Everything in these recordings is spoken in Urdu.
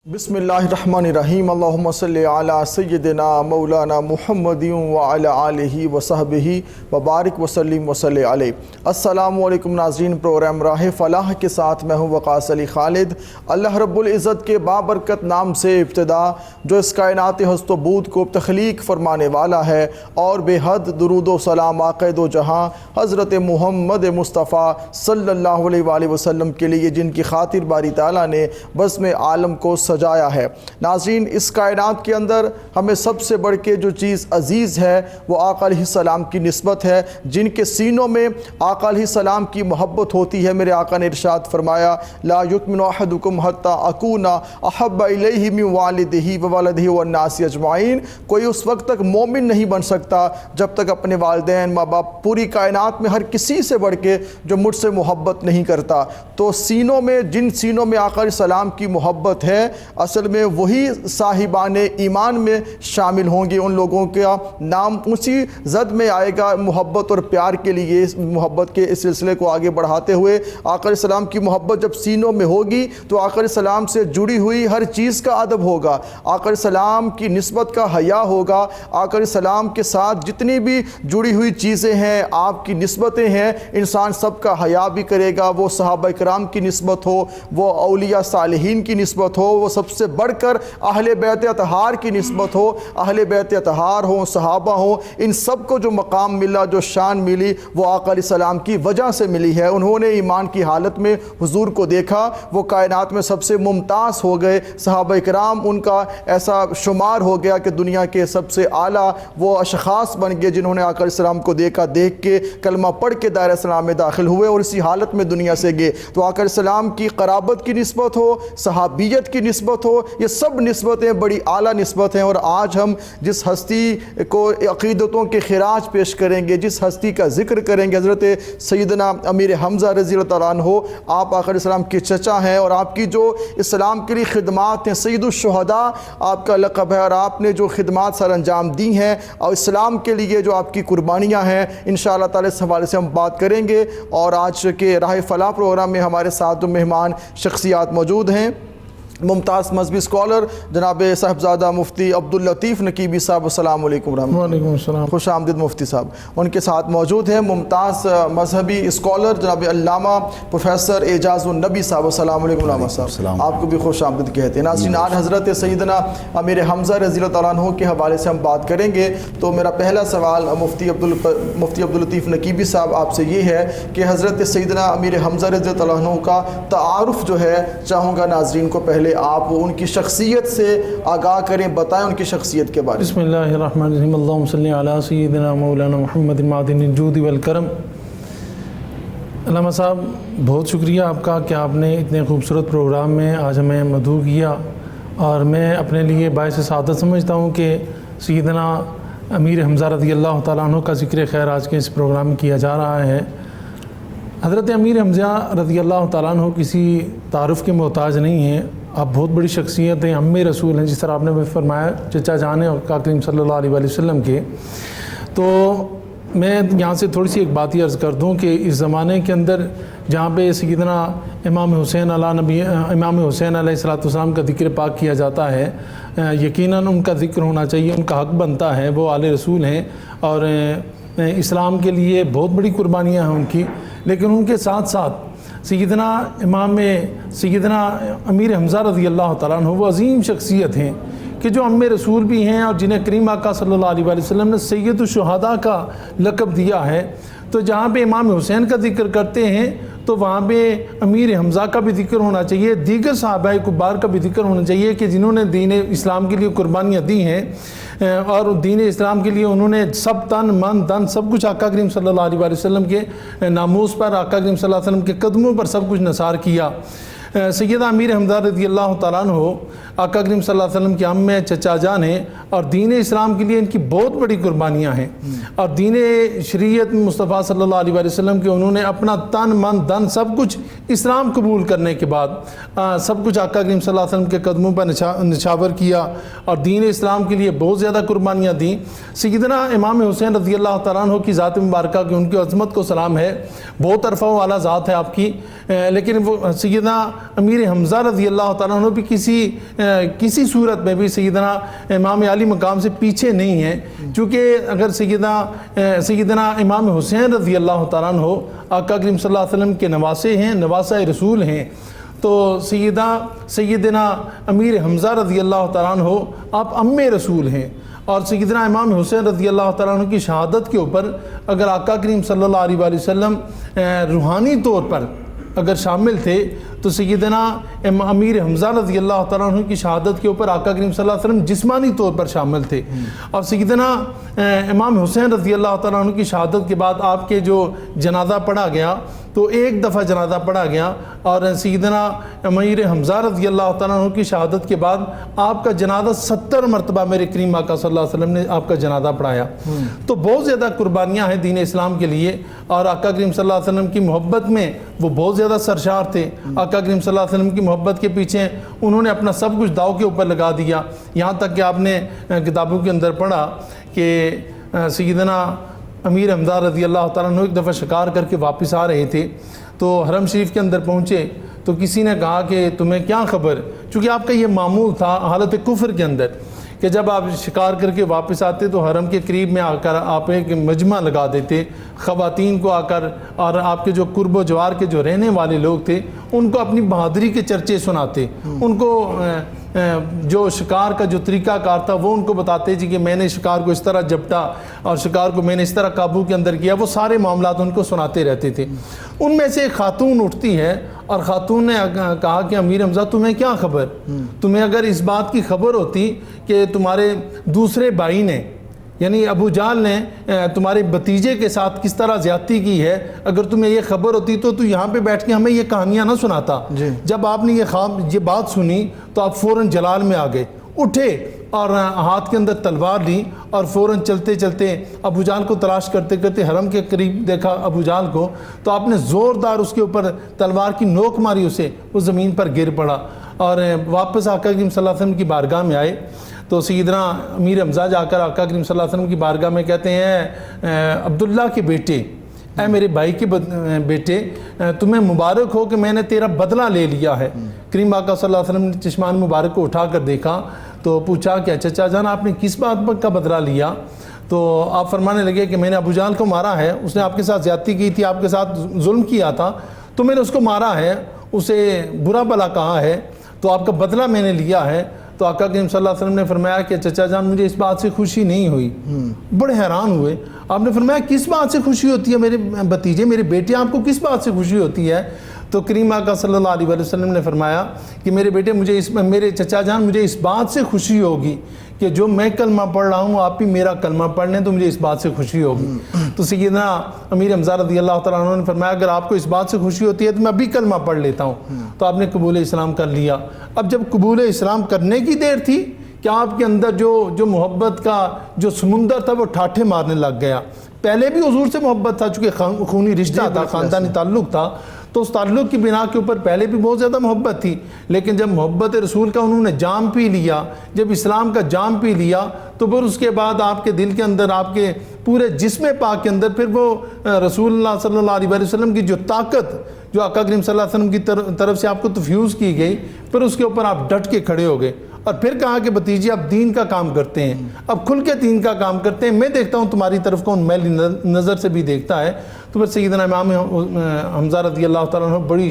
بسم اللہ الرحمن الرحیم اللہم صلی علی سیدنا مولانا محمد وعلی آلہ وصحبہ وبارک وسلم وصلی علیہ۔ السلام علیکم ناظرین، پروگرام راہ فلاح کے ساتھ میں ہوں وقاص علی خالد۔ اللہ رب العزت کے بابرکت نام سے ابتدا، جو اس کائنات ہست و بود کو تخلیق فرمانے والا ہے، اور بے حد درود و سلام آقا دو جہاں حضرت محمد مصطفیٰ صلی اللہ علیہ وآلہ وسلم کے لیے، جن کی خاطر باری تعالیٰ نے بزم عالم کو سجایا ہے۔ ناظرین، اس کائنات کے اندر ہمیں سب سے بڑھ کے جو چیز عزیز ہے وہ آقا علیہ السلام کی نسبت ہے۔ جن کے سینوں میں آقا علیہ السلام کی محبت ہوتی ہے، میرے آقا نے ارشاد فرمایا لا یؤمن احدکم حتی اکون احب الیہ من والدہ وولدہ والناس اجمعین۔ کوئی اس وقت تک مومن نہیں بن سکتا جب تک اپنے والدین، ماں باپ، پوری کائنات میں ہر کسی سے بڑھ کے جو مجھ سے محبت نہیں کرتا۔ تو سینوں میں، جن سینوں میں آقا علیہ السلام کی محبت ہے، اصل میں وہی صاحبان ایمان میں شامل ہوں گے۔ ان لوگوں کا نام اسی زد میں آئے گا، محبت اور پیار کے لیے۔ اس محبت کے اس سلسلے کو آگے بڑھاتے ہوئے، آقا علیہ السلام کی محبت جب سینوں میں ہوگی تو آقا علیہ السلام سے جڑی ہوئی ہر چیز کا ادب ہوگا، آقا علیہ السلام کی نسبت کا حیا ہوگا، آقا علیہ السلام کے ساتھ جتنی بھی جڑی ہوئی چیزیں ہیں، آپ کی نسبتیں ہیں، انسان سب کا حیا بھی کرے گا۔ وہ صحابہ کرام کی نسبت ہو، وہ اولیاء صالحین کی نسبت ہو، وہ سب سے بڑھ کر اہل بیت اطہار کی نسبت ہو، اہل بیت اطہار ہوں، صحابہ ہوں، ان سب کو جو مقام ملا، جو شان ملی، وہ آقا علیہ السلام کی وجہ سے ملی ہے۔ انہوں نے ایمان کی حالت میں حضور کو دیکھا، وہ کائنات میں سب سے ممتاز ہو گئے۔ صحابہ کرام ان کا ایسا شمار ہو گیا کہ دنیا کے سب سے اعلیٰ وہ اشخاص بن گئے جنہوں نے آقا علیہ السلام کو دیکھا، دیکھ کے کلمہ پڑھ کے دائرہ اسلام میں داخل ہوئے اور اسی حالت میں دنیا سے گئے۔ تو آقا علیہ السلام کی قرابت کی نسبت ہو، صحابیت کی نسبت ہو، یہ سب نسبتیں بڑی اعلیٰ نسبت ہیں۔ اور آج ہم جس ہستی کو عقیدتوں کے خراج پیش کریں گے، جس ہستی کا ذکر کریں گے، حضرت سیدنا امیر حمزہ رضی اللہ تعالیٰ عنہ، آپ آقا علیہ السلام کے چچا ہیں، اور آپ کی جو اسلام کے لیے خدمات ہیں، سید الشہداء آپ کا لقب ہے، اور آپ نے جو خدمات سر انجام دی ہیں اور اسلام کے لیے جو آپ کی قربانیاں ہیں، انشاءاللہ تعالی اس حوالے سے ہم بات کریں گے۔ اور آج کے راہ فلاح پروگرام میں ہمارے ساتھ مہمان شخصیات موجود ہیں۔ ممتاز مذہبی اسکالر جناب صاحبزادہ مفتی عبداللطیف نقیبی صاحب، السلام علیکم ورحمۃ اللہ۔ وعلیکم السلام۔ خوش آمدید مفتی صاحب۔ ان کے ساتھ موجود ہیں ممتاز مذہبی اسکالر جناب علامہ پروفیسر اعجاز النبی صاحب، السلام علیکم علامہ صاحب، آپ کو بھی خوش آمدید کہتے ہیں۔ ناظرین، آج حضرت سیدنا امیر حمزہ رضی اللہ تعالیٰ عنہ کے حوالے سے ہم بات کریں گے۔ تو میرا پہلا سوال مفتی عبداللطیف نقیبی صاحب آپ سے یہ ہے کہ حضرت سیدنا امیر حمزہ رضی اللہ تعالیٰ عنہ کا تعارف جو ہے، چاہوں گا ناظرین کو پہلے آپ ان کی شخصیت سے آگاہ کریں، بتائیں ان کی شخصیت کے بارے میں۔ بسم اللہ الرحمن الرحیم، اللہم صلی علی سیدنا مولانا محمد معدن الجود والکرم۔ علامہ صاحب، بہت شکریہ آپ کا کہ آپ نے اتنے خوبصورت پروگرام میں آج ہمیں مدعو کیا، اور میں اپنے لیے باعث سعادت سمجھتا ہوں کہ سیدنا امیر حمزہ رضی اللہ تعالیٰ عنہ کا ذکر خیر آج کے اس پروگرام میں کیا جا رہا ہے۔ حضرت امیر حمزہ رضی اللہ تعالیٰ عنہ کسی تعارف کے محتاج نہیں ہیں، آپ بہت بڑی شخصیت ہیں، عم رسول ہیں، جس طرح آپ نے فرمایا چچا جان ہیں آقا کریم صلی اللہ علیہ وآلہ وسلم کے۔ تو میں یہاں سے تھوڑی سی ایک بات ہی عرض کر دوں کہ اس زمانے کے اندر جہاں پہ سیدنا امام حسین علیہ السلام کا ذکر پاک کیا جاتا ہے، یقیناً ان کا ذکر ہونا چاہیے، ان کا حق بنتا ہے، وہ آل رسول ہیں اور اسلام کے لیے بہت بڑی قربانیاں ہیں ان کی۔ لیکن ان کے ساتھ ساتھ سیدنا امیر حمزہ رضی اللہ تعالیٰ عنہ وہ عظیم شخصیت ہیں کہ جو ام رسول بھی ہیں، اور جنہیں کریم آقا صلی اللہ علیہ وآلہ وسلم نے سید الشہداء کا لقب دیا ہے۔ تو جہاں پہ امام حسین کا ذکر کرتے ہیں تو وہاں پہ امیر حمزہ کا بھی ذکر ہونا چاہیے، دیگر صحابہ کبار کا بھی ذکر ہونا چاہیے کہ جنہوں نے دین اسلام کے لیے قربانیاں دی ہیں، اور دین اسلام کے لیے انہوں نے سب تن من دن سب کچھ آقا کریم صلی اللہ علیہ وآلہ وسلم کے ناموس پر، آقا کریم صلی اللہ علیہ وسلم کے قدموں پر سب کچھ نثار کیا۔ سیدہ امیر حمزہ رضی اللہ تعالیٰ عنہ آقا کریم صلی اللہ علیہ وسلم کے عم چچا جان ہیں، اور دین اسلام کے لیے ان کی بہت بڑی قربانیاں ہیں، اور دین شریعت مصطفیٰ صلی اللہ علیہ وآلہ وسلم کے انہوں نے اپنا تن من دن سب کچھ اسلام قبول کرنے کے بعد سب کچھ آقا کریم صلی اللہ علیہ وسلم کے قدموں پر نچھاور کیا، اور دین اسلام کے لیے بہت زیادہ قربانیاں دیں۔ سیدنا امام حسین رضی اللہ تعالیٰ عنہ کی ذات مبارکہ کی ان کی عظمت کو سلام ہے، بہت عرفہ والا ذات ہے آپ کی، لیکن وہ سیدنا امیر حمزہ رضی اللہ تعالیٰ عنہ بھی کسی صورت میں بھی سیدنا امام علی مقام سے پیچھے نہیں ہیں، چونکہ اگر سیدنا امام حسین رضی اللہ تعالیٰ عنہ آقا کریم صلی اللہ علیہ وسلم کے نواسے ہیں، نواسہ رسول ہیں، تو سیدنا امیر حمزہ رضی اللہ تعالیٰ عنہ آپ ام رسول ہیں، اور سیدنا امام حسین رضی اللہ تعالیٰ عنہ کی شہادت کے اوپر اگر آقا کریم صلی اللہ علیہ وآلہ وسلم روحانی طور پر اگر شامل تھے تو سیدنا امیر حمزہ رضی اللہ تعالیٰ عنہ کی شہادت کے اوپر آقا کریم صلی اللہ علیہ وسلم جسمانی طور پر شامل تھے، اور سیدنا امام حسین رضی اللہ تعالیٰ عنہ کی شہادت کے بعد آپ کے جو جنازہ پڑھا گیا تو ایک دفعہ جنازہ پڑھا گیا، اور سیدنا امیر حمزہ رضی اللہ تعالیٰ عنہ کی شہادت کے بعد آپ کا جنازہ 70 مرتبہ میرے کریم آقا صلی اللہ علیہ وسلم نے آپ کا جنازہ پڑھایا۔ تو بہت زیادہ قربانیاں ہیں دین اسلام کے لیے، اور آقا کریم صلی اللہ علیہ وسلم کی محبت میں وہ بہت زیادہ سرشار تھے۔ آقا کریم صلی اللہ علیہ وسلم کی محبت کے پیچھے انہوں نے اپنا سب کچھ داؤ کے اوپر لگا دیا، یہاں تک کہ آپ نے کتابوں کے اندر پڑھا کہ سیدنا امیر حمزہ رضی اللہ تعالیٰ عنہ ایک دفعہ شکار کر کے واپس آ رہے تھے، تو حرم شریف کے اندر پہنچے تو کسی نے کہا کہ تمہیں کیا خبر، چونکہ آپ کا یہ معمول تھا حالت کفر کے اندر کہ جب آپ شکار کر کے واپس آتے تو حرم کے قریب میں آ کر آپ ایک مجمع لگا دیتے، خواتین کو آ کر اور آپ کے جو قرب و جوار کے جو رہنے والے لوگ تھے ان کو اپنی بہادری کے چرچے سناتے، ان کو جو شکار کا جو طریقہ کار تھا وہ ان کو بتاتے جی کہ میں نے شکار کو اس طرح جپٹا اور شکار کو میں نے اس طرح قابو کے اندر کیا، وہ سارے معاملات ان کو سناتے رہتے تھے۔ ان میں سے ایک خاتون اٹھتی ہے اور خاتون نے کہا کہ امیر حمزہ تمہیں کیا خبر، تمہیں اگر اس بات کی خبر ہوتی کہ تمہارے دوسرے بھائی نے یعنی ابو جہل نے تمہارے بھتیجے کے ساتھ کس طرح زیادتی کی ہے، اگر تمہیں یہ خبر ہوتی تو یہاں پہ بیٹھ کے ہمیں یہ کہانیاں نہ سناتا۔ جب آپ نے یہ بات سنی تو آپ فوراً جلال میں آ گئے، اٹھے اور ہاتھ کے اندر تلوار لی اور فوراً چلتے چلتے ابو جہل کو تلاش کرتے کرتے حرم کے قریب دیکھا ابو جہل کو، تو آپ نے زوردار اس کے اوپر تلوار کی نوک ماری، اسے وہ زمین پر گر پڑا، اور واپس آقا کریم صلی اللہ علیہ وسلم کی بارگاہ میں آئے تو سیدنا امیر حمزہ جا کر آقا کریم صلی اللہ علیہ وسلم کی بارگاہ میں کہتے ہیں عبداللہ کے بیٹے، اے میرے بھائی کے بیٹے، تمہیں مبارک ہو کہ میں نے تیرا بدلہ لے لیا ہے۔ کریم آقا صلی اللہ علیہ وسلم نے چشمان مبارک کو اٹھا کر دیکھا تو پوچھا کہ چچا جان آپ نے کس بات کا بدلہ لیا؟ تو آپ فرمانے لگے کہ میں نے ابو جہل کو مارا ہے، اس نے آپ کے ساتھ زیادتی کی تھی، آپ کے ساتھ ظلم کیا تھا، تو میں نے اس کو مارا ہے، اسے برا بھلا کہا ہے، تو آپ کا بدلہ میں نے لیا ہے۔ تو آقا کریم صلی اللہ علیہ وسلم نے فرمایا کہ چچا جان مجھے اس بات سے خوشی نہیں ہوئی۔ بڑے حیران ہوئے، آپ نے فرمایا کس بات سے خوشی ہوتی ہے میرے بھتیجے، میرے بیٹے، آپ کو کس بات سے خوشی ہوتی ہے؟ تو کریم آقا صلی اللہ علیہ وسلم نے فرمایا کہ میرے بیٹے میرے چچا جان مجھے اس بات سے خوشی ہوگی کہ جو میں کلمہ پڑھ رہا ہوں آپ بھی میرا کلمہ پڑھ لیں تو مجھے اس بات سے خوشی ہوگی۔ تو سیدنا امیر حمزہ رضی اللہ تعالیٰ عنہ نے فرمایا اگر آپ کو اس بات سے خوشی ہوتی ہے تو میں ابھی کلمہ پڑھ لیتا ہوں۔ تو آپ نے قبول اسلام کر لیا۔ اب جب قبول اسلام کرنے کی دیر تھی کہ آپ کے اندر جو محبت کا جو سمندر تھا وہ ٹھاٹھے مارنے لگ گیا۔ پہلے بھی حضور سے محبت تھا، چونکہ خونی رشتہ تھا، خاندانی تعلق تھا، تو اس تعلق کی بنا کے اوپر پہلے بھی بہت زیادہ محبت تھی، لیکن جب محبت رسول کا انہوں نے جام پی لیا، جب اسلام کا جام پی لیا تو پھر اس کے بعد آپ کے دل کے اندر، آپ کے پورے جسم پاک کے اندر پھر وہ رسول اللہ صلی اللہ علیہ وسلم کی جو طاقت جو آقا کریم صلی اللہ علیہ وسلم کی طرف سے آپ کو تفیوز کی گئی، پھر اس کے اوپر آپ ڈٹ کے کھڑے ہو گئے اور پھر کہا کہ بھتیجے اب دین کا کام کرتے ہیں، اب کھل کے دین کا کام کرتے ہیں، میں دیکھتا ہوں تمہاری طرف کون میلی نظر سے بھی دیکھتا ہے۔ تو پھر سیدنا امام حمزہ رضی اللہ تعالیٰ عنہ بڑی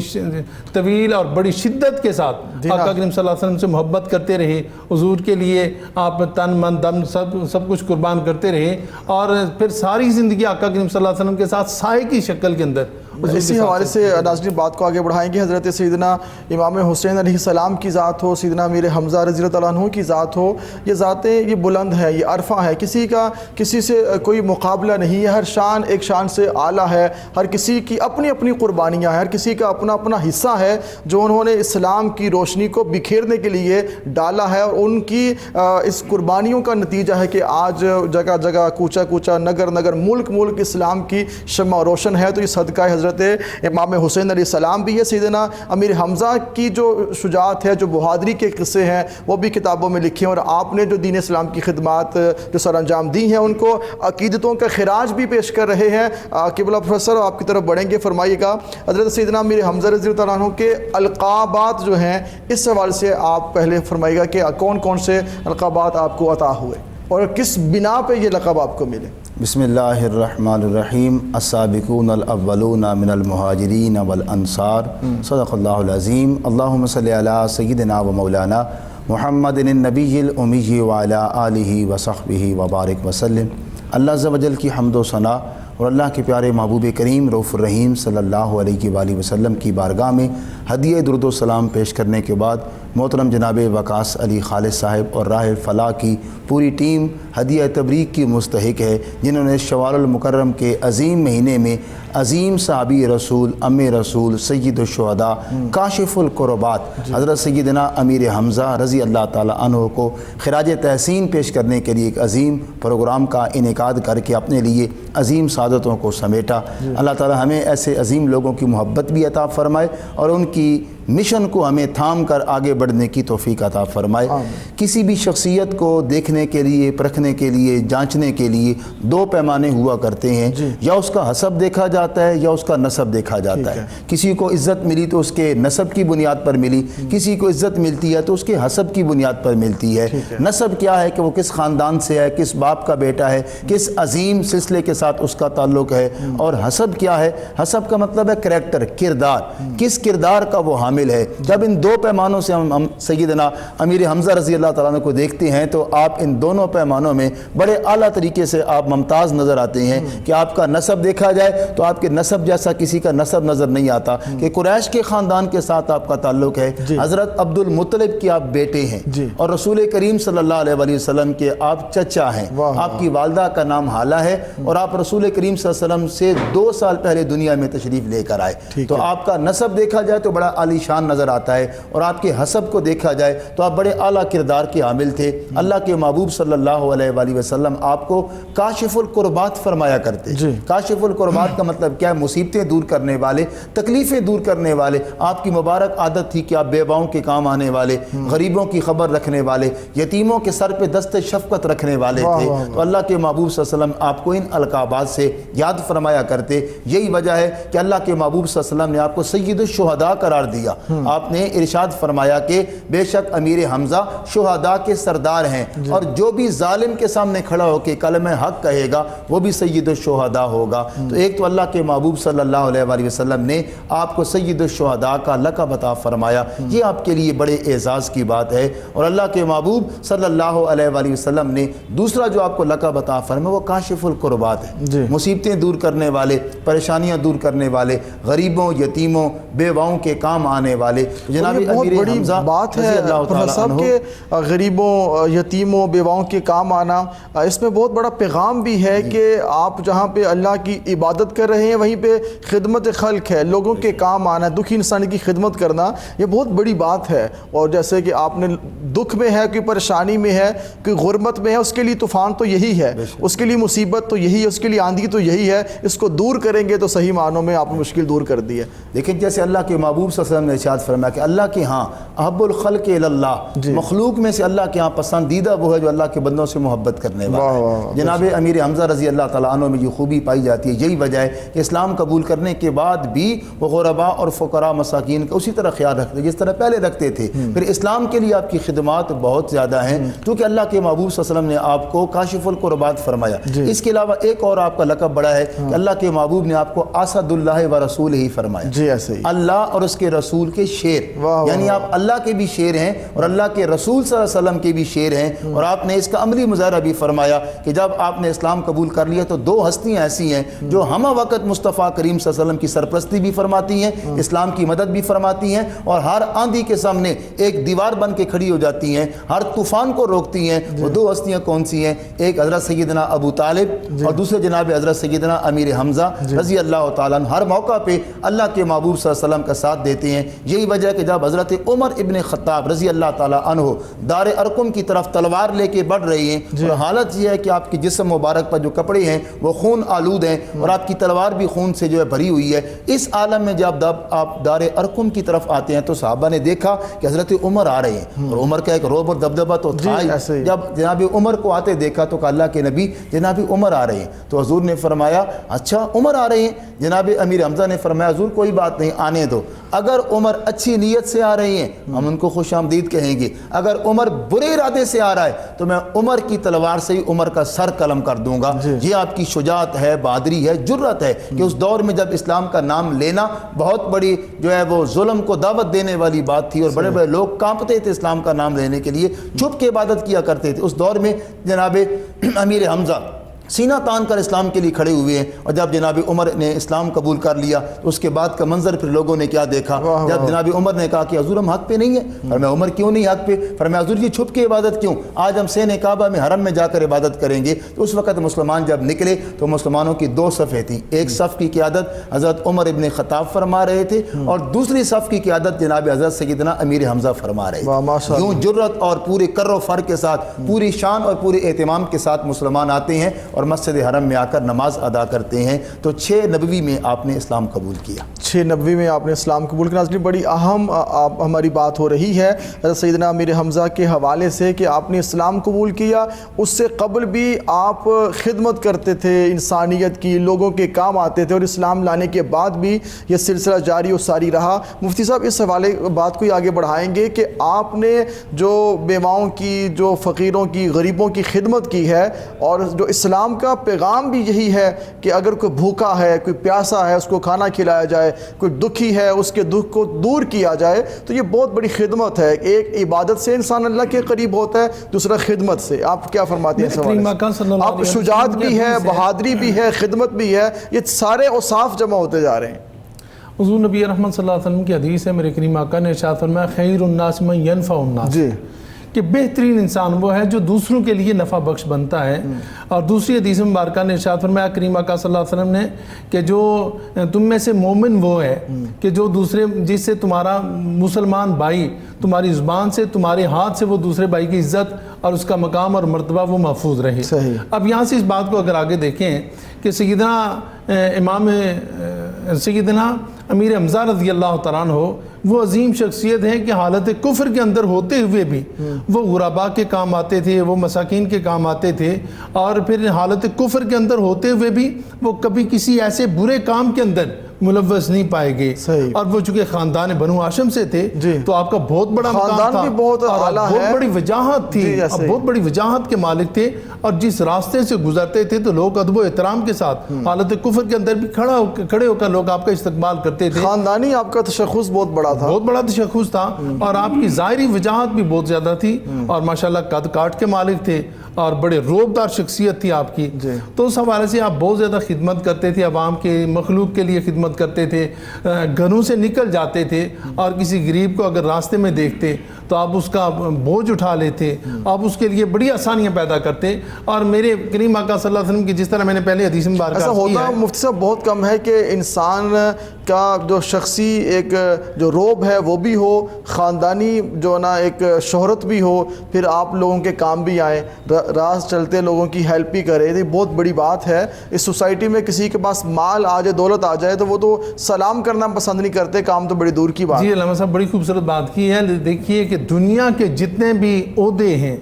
طویل اور بڑی شدت کے ساتھ آقا کریم صلی اللہ علیہ وسلم سے محبت کرتے رہے، حضور کے لیے آپ تن من دم سب کچھ قربان کرتے رہے، اور پھر ساری زندگی آقا کریم صلی اللہ علیہ وسلم کے ساتھ سائے کی شکل کے اندر۔ اسی حوالے سے ناظرین بات کو آگے بڑھائیں گے۔ حضرت سیدنا امام حسین علیہ السلام کی ذات ہو، سیدنا امیر حمزہ رضی اللہ عنہ کی ذات ہو، یہ ذاتیں یہ بلند ہیں، یہ عرفہ ہے، کسی سے کوئی مقابلہ نہیں ہے، ہر شان ایک شان سے اعلیٰ ہے، ہر کسی کی اپنی اپنی قربانیاں ہیں، ہر کسی کا اپنا اپنا حصہ ہے جو انہوں نے اسلام کی روشنی کو بکھیرنے کے لیے ڈالا ہے، اور ان کی اس قربانیوں کا نتیجہ ہے کہ آج جگہ جگہ کوچہ کوچہ نگر نگر ملک اسلام کی شمع روشن ہے۔ تو یہ صدقہ حضرت حضرت امام حسین علیہ السلام بھی ہے، سیدنا امیر حمزہ کی جو شجاعت ہے، جو بہادری کے قصے ہیں وہ بھی کتابوں میں لکھے ہیں، اور آپ نے جو دین اسلام کی خدمات جو سر انجام دی ہیں ان کو عقیدتوں کا خراج بھی پیش کر رہے ہیں۔ قبلہ پروفیسر آپ کی طرف بڑھیں گے، فرمائیے گا حضرت سیدنا امیر حمزہ رضی اللہ عنہ کے القابات جو ہیں اس حوالے سے آپ پہلے فرمائیے گا کہ کون کون سے القابات آپ کو عطا ہوئے اور کس بنا پہ یہ لقب آپ کو ملے؟ بسم اللہ الرحمن الرحیم۔ السابقون الاولون من المہاجرین والانصار، صدق اللہ العظیم۔ اللہم صلی علی سیدنا و مولانا محمد النبی الامی وعلی آلہ وصحبہ وبارک وسلم۔ اللہ عز و جل کی حمد و ثنا اور اللہ کے پیارے محبوب کریم رؤوف الرحیم صلی اللہ علیہ وآلہ وسلم کی بارگاہ میں ہدیہ درود و سلام پیش کرنے کے بعد محترم جناب وقاص علی خالد صاحب اور راہ فلاح کی پوری ٹیم ہدیہ تبریک کی مستحق ہے، جنہوں نے شوال المکرم کے عظیم مہینے میں عظیم صحابی رسول ام رسول سید الشہداء کاشف الکربات حضرت سیدنا امیر حمزہ رضی اللہ تعالیٰ عنہ کو خراج تحسین پیش کرنے کے لیے ایک عظیم پروگرام کا انعقاد کر کے اپنے لیے عظیم سعادتوں کو سمیٹا۔ اللہ تعالیٰ ہمیں ایسے عظیم لوگوں کی محبت بھی عطا فرمائے اور ان کی مشن کو ہمیں تھام کر آگے بڑھنے کی توفیق عطا فرمائے۔ کسی بھی شخصیت کو دیکھنے کے لیے، پرکھنے کے لیے، جانچنے کے لیے دو پیمانے ہوا کرتے ہیں، یا اس کا حسب دیکھا جاتا ہے یا اس کا نسب دیکھا جاتا ہے۔ کسی کو عزت ملی تو اس کے نسب کی بنیاد پر ملی، کسی کو عزت ملتی ہے تو اس کے حسب کی بنیاد پر ملتی ہے۔ نسب کیا ہے کہ وہ کس خاندان سے ہے، کس باپ کا بیٹا ہے، کس عظیم سلسلے کے ساتھ اس کا تعلق ہے، اور حسب کیا ہے؟ حسب کا مطلب ہے کریکٹر، کردار، کس کردار کا وہ حامل ہے۔ جب ان دو پیمانوں سے ہم سیدنا امیر حمزہ رضی اللہ تعالیٰ عنہ کو دیکھتے ہیں تو آپ ان دونوں پیمانوں میں بڑے اعلیٰ طریقے سے آپ ممتاز نظر آتے ہیں کہ آپ کا نسب دیکھا جائے تو آپ کے نسب جیسا کسی کا نسب نظر نہیں آتا، کہ قریش کے خاندان کے ساتھ آپ کا تعلق ہے، حضرت عبد المطلب کی آپ بیٹے ہیں، اور رسول کریم صلی اللہ علیہ وآلہ وسلم کے آپ چچا ہیں، آپ کی والدہ کا نام حالہ ہے، اور آپ رسول کریم صلی اللہ علیہ وسلم سے 2 سال پہلے دنیا میں تشریف لے کر آئے، تو آپ کا نسب دیکھا جائے تو بڑا عالی شان نظر آتا ہے، اور آپ کے حسب کو دیکھا جائے تو آپ بڑے اعلیٰ کردار کے حامل تھے۔ اللہ کے محبوب صلی اللہ علیہ وآلہ وسلم آپ کو کاشف الکربات فرمایا کرتے۔ کاشف الکربات کا مطلب کیا ہے؟ مصیبتیں دور کرنے والے، تکلیفیں دور کرنے والے۔ آپ کی مبارک عادت تھی کہ آپ بیواؤں کے کام آنے والے، غریبوں کی خبر رکھنے والے، یتیموں کے سر پہ دست شفقت رکھنے والے تھے، تو اللہ کے محبوب صلی اللہ علیہ وسلم آپ کو ان القابات سے یاد فرمایا کرتے۔ یہی وجہ ہے کہ اللہ کے محبوب صلی اللہ علیہ وسلم نے آپ کو سید الشہداء قرار دیا۔ آپ نے ارشاد فرمایا کہ بے شک امیر حمزہ شہداء کے سردار ہیں، اور جو بھی ظالم کے سامنے کھڑا ہو کے کلمہ حق کہے گا وہ بھی سید الشہداء ہوگا۔ تو ایک تو اللہ کے محبوب صلی اللہ علیہ وآلہ وسلم نے آپ کو سید الشہداء کا لقب عطا فرمایا، یہ آپ کے لیے بڑے اعزاز کی بات ہے۔ اور اللہ کے محبوب صلی اللہ علیہ وآلہ وسلم نے دوسرا جو آپ کو لقب عطا فرمایا وہ کاشف الکربات ہے، مصیبتیں دور کرنے والے، پریشانیاں دور کرنے والے، غریبوں، یتیموں، بیواؤں کے کام آنے والے۔ جناب بہت بڑی بات ہے پروفیسر صاحب کہ غریبوں، یتیموں، بیواؤں کے کام آنا، اس میں بہت بڑا پیغام بھی ہے کہ آپ جہاں پہ اللہ کی عبادت کر رہے ہیں وہیں پہ خدمت خلق ہے، لوگوں کے کام آنا، دکھی انسان کی خدمت کرنا، یہ بہت بڑی بات ہے۔ اور جیسے کہ آپ نے دکھ میں ہے، کوئی پریشانی میں ہے، کوئی غربت میں ہے، اس کے لیے طوفان تو یہی ہے، اس کے لیے مصیبت تو یہی ہے، اس کے لیے آندھی تو یہی ہے، اس کو دور کریں گے تو صحیح معنوں میں آپ نے مشکل دور کر دی ہے۔ لیکن جیسے اللہ کے محبوب صلی اللہ علیہ وسلم نے ارشاد فرمایا کہ اللہ کے ہاں احب الخلق اللہ، مخلوق میں سے اللہ کے ہاں پسندیدہ وہ ہے جو اللہ کے بندوں سے محبت کرنے والا ہے۔ جناب امیر حمزہ رضی اللہ تعالیٰ عنہ میں یہ خوبی پائی جاتی ہے، یہی وجہ ہے کہ اسلام قبول کرنے کے بعد بھی وہ غرباء اور فقراء مساکین کا اسی طرح خیال رکھتے جس طرح پہلے رکھتے تھے۔ پھر اسلام کے لیے آپ کی خدمات بہت زیادہ ہیں، کیونکہ اللہ کے محبوب صلی اللہ علیہ وسلم نے آپ کو کاشف الکربات فرمایا۔ اس کے علاوہ ایک اور آپ کا لقب بڑا ہے کہ اللہ کے محبوب نے آپ کو اسد اللہ و رسول ہی فرمایا، اللہ اور اس کے رسول کے شیر، یعنی آپ اللہ کے بھی شیر ہیں اور اللہ کے رسول صلی اللہ علیہ وسلم کے بھی شیر ہیں۔ اور آپ نے اس کا عملی مظاہرہ بھی فرمایا کہ جب آپ نے اسلام قبول کر لیا تو 2 ہستیاں ایسی ہیں جو ہمہ وقت مصطفیٰ کریم صلی اللہ علیہ وسلم کی سرپرستی بھی فرماتی ہیں، اسلام کی مدد بھی فرماتی ہیں، اور ہر آندھی کے سامنے ایک دیوار بن کے کھڑی ہو جاتی ہیں، ہر طوفان کو روکتی ہیں۔ وہ 2 ہستیاں کون سی ہیں؟ ایک حضرت سیدنا ابو طالب اور دوسرے جناب حضرت سیدنا امیر حمزہ رضی اللہ تعالیٰ عنہ۔ ہر موقع پہ اللہ کے محبوب صلی اللہ علیہ وسلم کا ساتھ دیتے ہیں، یہی وجہ ہے کہ جب حضرت عمر ابن خطاب رضی اللہ تعالیٰ عنہ دار ارقم کی طرف تلوار لے کے بڑھ رہے ہیں اور حالت یہ ہے کہ آپ کی جسم مبارک پر جو کپڑے ہیں وہ خون آلود ہیں اور آپ کی تلوار بھی خون سے جو ہے بھری ہوئی ہے، اس عالم میں جب آپ دار ارقم کی طرف آتے ہیں تو صحابہ نے دیکھا کہ حضرت عمر آ رہے ہیں، اور عمر کا ایک رعب اور دبدبہ تو تھا ہی۔ جب جناب عمر کو آتے دیکھا تو کہ اللہ کے نبی جناب عمر آ رہے ہیں، تو حضور نے فرمایا اچھا عمر آ رہے ہیں؟ جناب امیر حمزہ نے فرمایا حضور کوئی بات نہیں، آنے دو، اگر عمر اچھی نیت سے آ رہے ہیں ہم ان کو خوش آمدید کہیں گے، اگر عمر برے ارادے سے آ رہا ہے تو میں عمر کی تلوار سے ہی عمر کا سر قلم کر دوں گا۔ یہ آپ کی شجاعت ہے، بہادری ہے، جرت ہے کہ اس دور میں جب اسلام کا نام لینا بہت بڑی جو ہے وہ ظلم کو دعوت دینے والی بات تھی، اور بڑے بڑے لوگ کانپتے تھے اسلام کا نام لینے کے لیے، چھپ کے عبادت کیا کرتے تھے۔ اس دور میں جناب امیر حمزہ سینہ تان کر اسلام کے لیے کھڑے ہوئے ہیں، اور جب جناب عمر نے اسلام قبول کر لیا تو اس کے بعد کا منظر پھر لوگوں نے کیا دیکھا، جب جناب عمر نے کہا کہ حضور ہم حق پہ نہیں ہیں، اور میں عمر کیوں نہیں حق پہ؟ فرمایا حضور یہ چھپ کے عبادت کیوں؟ آج ہم سین کعبہ میں حرم میں جا کر عبادت کریں گے۔ تو اس وقت مسلمان جب نکلے تو مسلمانوں کی دو صفیں تھیں، ایک صف کی قیادت حضرت عمر ابن خطاب فرما رہے تھے اور دوسری صف کی قیادت جناب حضرت سیدنا امیر حمزہ فرما رہے تھے۔ یوں جرت اور پورے کر و فر کے ساتھ، پوری شان اور پورے اہتمام کے ساتھ مسلمان آتے ہیں اور مسجد حرم میں آ کر نماز ادا کرتے ہیں۔ تو 6 نبوی میں آپ نے اسلام قبول کیا، 6 نبوی میں آپ نے اسلام قبول کیا۔ ناظرین بڑی اہم ہماری بات ہو رہی ہے حضرت سیدنا امیر حمزہ کے حوالے سے کہ آپ نے اسلام قبول کیا، اس سے قبل بھی آپ خدمت کرتے تھے انسانیت کی، لوگوں کے کام آتے تھے، اور اسلام لانے کے بعد بھی یہ سلسلہ جاری و ساری رہا۔ مفتی صاحب اس حوالے بات کو آگے بڑھائیں گے کہ آپ نے جو بیواؤں کی، جو فقیروں کی، غریبوں کی خدمت کی ہے، اور جو اسلام کا پیغام بھی یہی ہے کہ اگر کوئی بھوکا ہے، کوئی پیاسا ہے، اس کو کھانا کھلایا جائے، کوئی دکھی ہے اس کے دکھ کو دور کیا جائے، تو یہ بہت بڑی خدمت ہے۔ ایک عبادت سے انسان اللہ کے قریب ہوتا ہے، دوسرا خدمت سے۔ آپ کیا فرماتے ہیں اس حوالے سے؟ آپ شجاعت بھی ہے، بہادری بھی ہے، خدمت بھی ہے، یہ سارے اوصاف جمع ہوتے جا رہے ہیں۔ حضور نبی رحمت صلی اللہ علیہ وسلم کی حدیث ہے، میرے کریم آقا نے ارشاد فرمایا خیر الناس من ینفع الناس، جی کہ بہترین انسان وہ ہے جو دوسروں کے لیے نفع بخش بنتا ہے۔ اور دوسری حدیث مبارکہ نے ارشاد فرمایا کریم آقا صلی اللہ علیہ وسلم نے کہ جو تم میں سے مومن وہ ہے کہ جو دوسرے، جس سے تمہارا مسلمان بھائی تمہاری زبان سے، تمہارے ہاتھ سے وہ دوسرے بھائی کی عزت اور اس کا مقام اور مرتبہ وہ محفوظ رہے۔ صحیح۔ اب یہاں سے اس بات کو اگر آگے دیکھیں کہ سیدنا امیر حمزہ رضی اللہ تعالیٰ عنہ وہ عظیم شخصیت ہیں کہ حالت کفر کے اندر ہوتے ہوئے بھی وہ غرباء کے کام آتے تھے، وہ مساکین کے کام آتے تھے، اور پھر حالت کفر کے اندر ہوتے ہوئے بھی وہ کبھی کسی ایسے برے کام کے اندر ملوث نہیں پائے گئے۔ اور وہ چونکہ خاندان بنو ہاشم سے تھے تو آپ کا بہت بڑا مقام تھا، بہت بڑی وجاہت تھی، بہت بڑی وجاہت کے مالک تھے، اور جس راستے سے گزرتے تھے تو لوگ ادب و احترام کے ساتھ حالت کفر کے اندر بھی کھڑے ہو کر لوگ آپ کا استقبال کرتے تھے۔ خاندانی آپ کا تشخص بہت بڑا تھا، بہت بڑا تشخص تھا، اور آپ کی ظاہری وجاہت بھی بہت زیادہ تھی، اور ماشاءاللہ قد کاٹ کے مالک تھے، اور بڑے روبدار شخصیت تھی آپ کی۔ تو اس حوالے سے آپ بہت زیادہ خدمت کرتے تھے، عوام کے، مخلوق کے لیے خدمت کرتے تھے، گھروں سے نکل جاتے تھے، اور کسی غریب کو اگر راستے میں دیکھتے تو آپ اس کا بوجھ اٹھا لیتے، آپ اس کے لیے بڑی آسانیاں پیدا کرتے۔ اور میرے کریم آقا صلی اللہ علیہ وسلم کی جس طرح میں نے پہلے حدیث مبارکہ ایسا ہوتا ہے مفتی صاحب بہت کم ہے کہ انسان کا جو شخصی ایک جو روب ہے وہ بھی ہو، خاندانی جو نا ایک شہرت بھی ہو، پھر آپ لوگوں کے کام بھی آئیں، راز چلتے لوگوں کی ہیلپ بھی کرے، یہ بہت بڑی بات ہے۔ اس سوسائٹی میں کسی کے پاس مال آ جائے، دولت آ جائے تو وہ تو سلام کرنا پسند نہیں کرتے، کام تو بڑی دور کی بات۔ جی علامہ صاحب بڑی خوبصورت بات کی ہے۔ دیکھیے کہ دنیا کے جتنے بھی عہدے ہیں،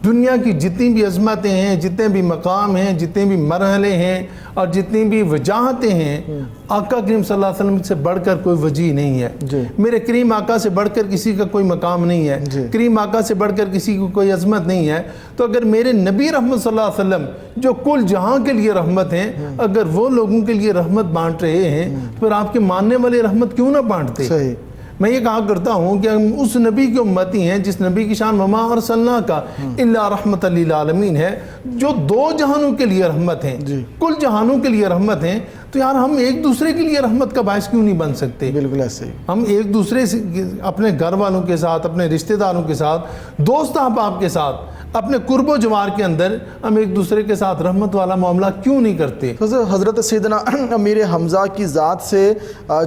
دنیا کی جتنی بھی عظمتیں ہیں، جتنے بھی مقام ہیں، جتنے بھی مرحلے ہیں، اور جتنی بھی وجاہتیں ہیں، آقا کریم صلی اللہ علیہ وسلم سے بڑھ کر کوئی وجیہ نہیں ہے۔ میرے کریم آقا سے بڑھ کر کسی کا کوئی مقام نہیں ہے، کریم آقا سے بڑھ کر کسی کو کوئی عظمت نہیں ہے۔ تو اگر میرے نبی رحمت صلی اللہ علیہ وسلم جو کل جہاں کے لیے رحمت ہیں، اگر وہ لوگوں کے لیے رحمت بانٹ رہے ہیں، پھر آپ کے ماننے والے رحمت کیوں نہ بانٹتے؟ صحیح۔ میں یہ کہا کرتا ہوں کہ ہم اس نبی کی امتی ہیں جس نبی کی شان وما ارسلنا کا الا رحمت للعالمین ہے، جو 2 جہانوں کے لیے رحمت ہیں، کل جہانوں کے لیے رحمت ہیں۔ تو یار ہم ایک دوسرے کے لیے رحمت کا باعث کیوں نہیں بن سکتے؟ بالکل ایسے ہی. ہم ایک دوسرے سے اپنے گھر والوں کے ساتھ، اپنے رشتہ داروں کے ساتھ، دوست احباب کے ساتھ، اپنے قرب و جوار کے اندر ہم ایک دوسرے کے ساتھ رحمت والا معاملہ کیوں نہیں کرتے؟ حضرت سیدنا امیر حمزہ کی ذات سے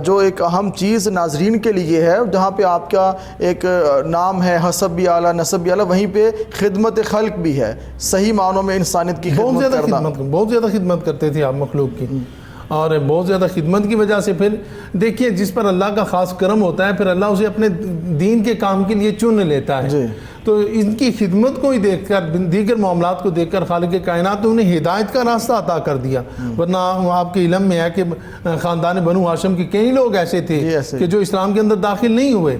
جو ایک اہم چیز ناظرین کے لیے ہے، جہاں پہ آپ کا ایک نام ہے حسب بھی اعلیٰ نسب بھی اعلیٰ، وہیں پہ خدمت خلق بھی ہے، صحیح معنوں میں انسانیت کی خدمت کرنا. بہت زیادہ خدمت کرتے تھے آپ مخلوق کی، اور بہت زیادہ خدمت کی وجہ سے پھر دیکھیے جس پر اللہ کا خاص کرم ہوتا ہے پھر اللہ اسے اپنے دین کے کام کے لیے چن لیتا ہے. تو ان کی خدمت کو ہی دیکھ کر، دیگر معاملات کو دیکھ کر خالق کائنات نے انہیں ہدایت کا راستہ عطا کر دیا. ورنہ آپ کے علم میں ہے کہ خاندان بنو ہاشم کے کئی لوگ ایسے تھے کہ جو اسلام کے اندر داخل نہیں ہوئے،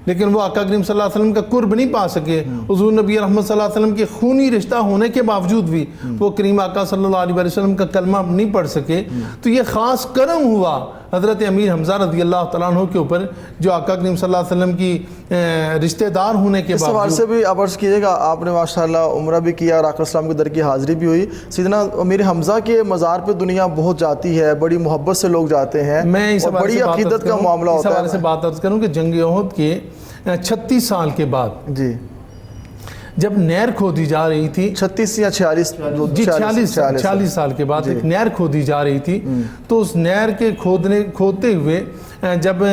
لیکن وہ آقا کریم صلی اللہ علیہ وسلم کا قرب نہیں پا سکے. حضور نبی رحمت صلی اللہ علیہ وسلم کے خونی رشتہ ہونے کے باوجود بھی وہ کریم آقا صلی اللہ علیہ وسلم کا کلمہ نہیں پڑھ سکے. تو یہ خاص کرم ہوا حضرت امیر حمزہ رضی اللہ تعالیٰ عنہ کے اوپر، جو آقا کریم صلی اللہ علیہ وسلم کی رشتہ دار ہونے کے باوجود. اس سوال سے بھی آپ عرض کیجیے گا، آپ نے ماشاءاللہ عمرہ بھی کیا اور آقا السلام کے در کی حاضری بھی ہوئی. سیدنا امیر حمزہ کے مزار پہ دنیا بہت جاتی ہے، بڑی محبت سے لوگ جاتے ہیں، میں اس بڑی عقیدت کا معاملہ ہوتا ہے. اس حوالے سے بات عرض کروں کہ جنگ احد کے 36 سال کے بعد جی جب نہر کھودی جا رہی تھی، 36 یا 46 سال کے بعد ایک نہر کھودی جا رہی تھی، تو اس نہر کے کھودتے ہوئے جب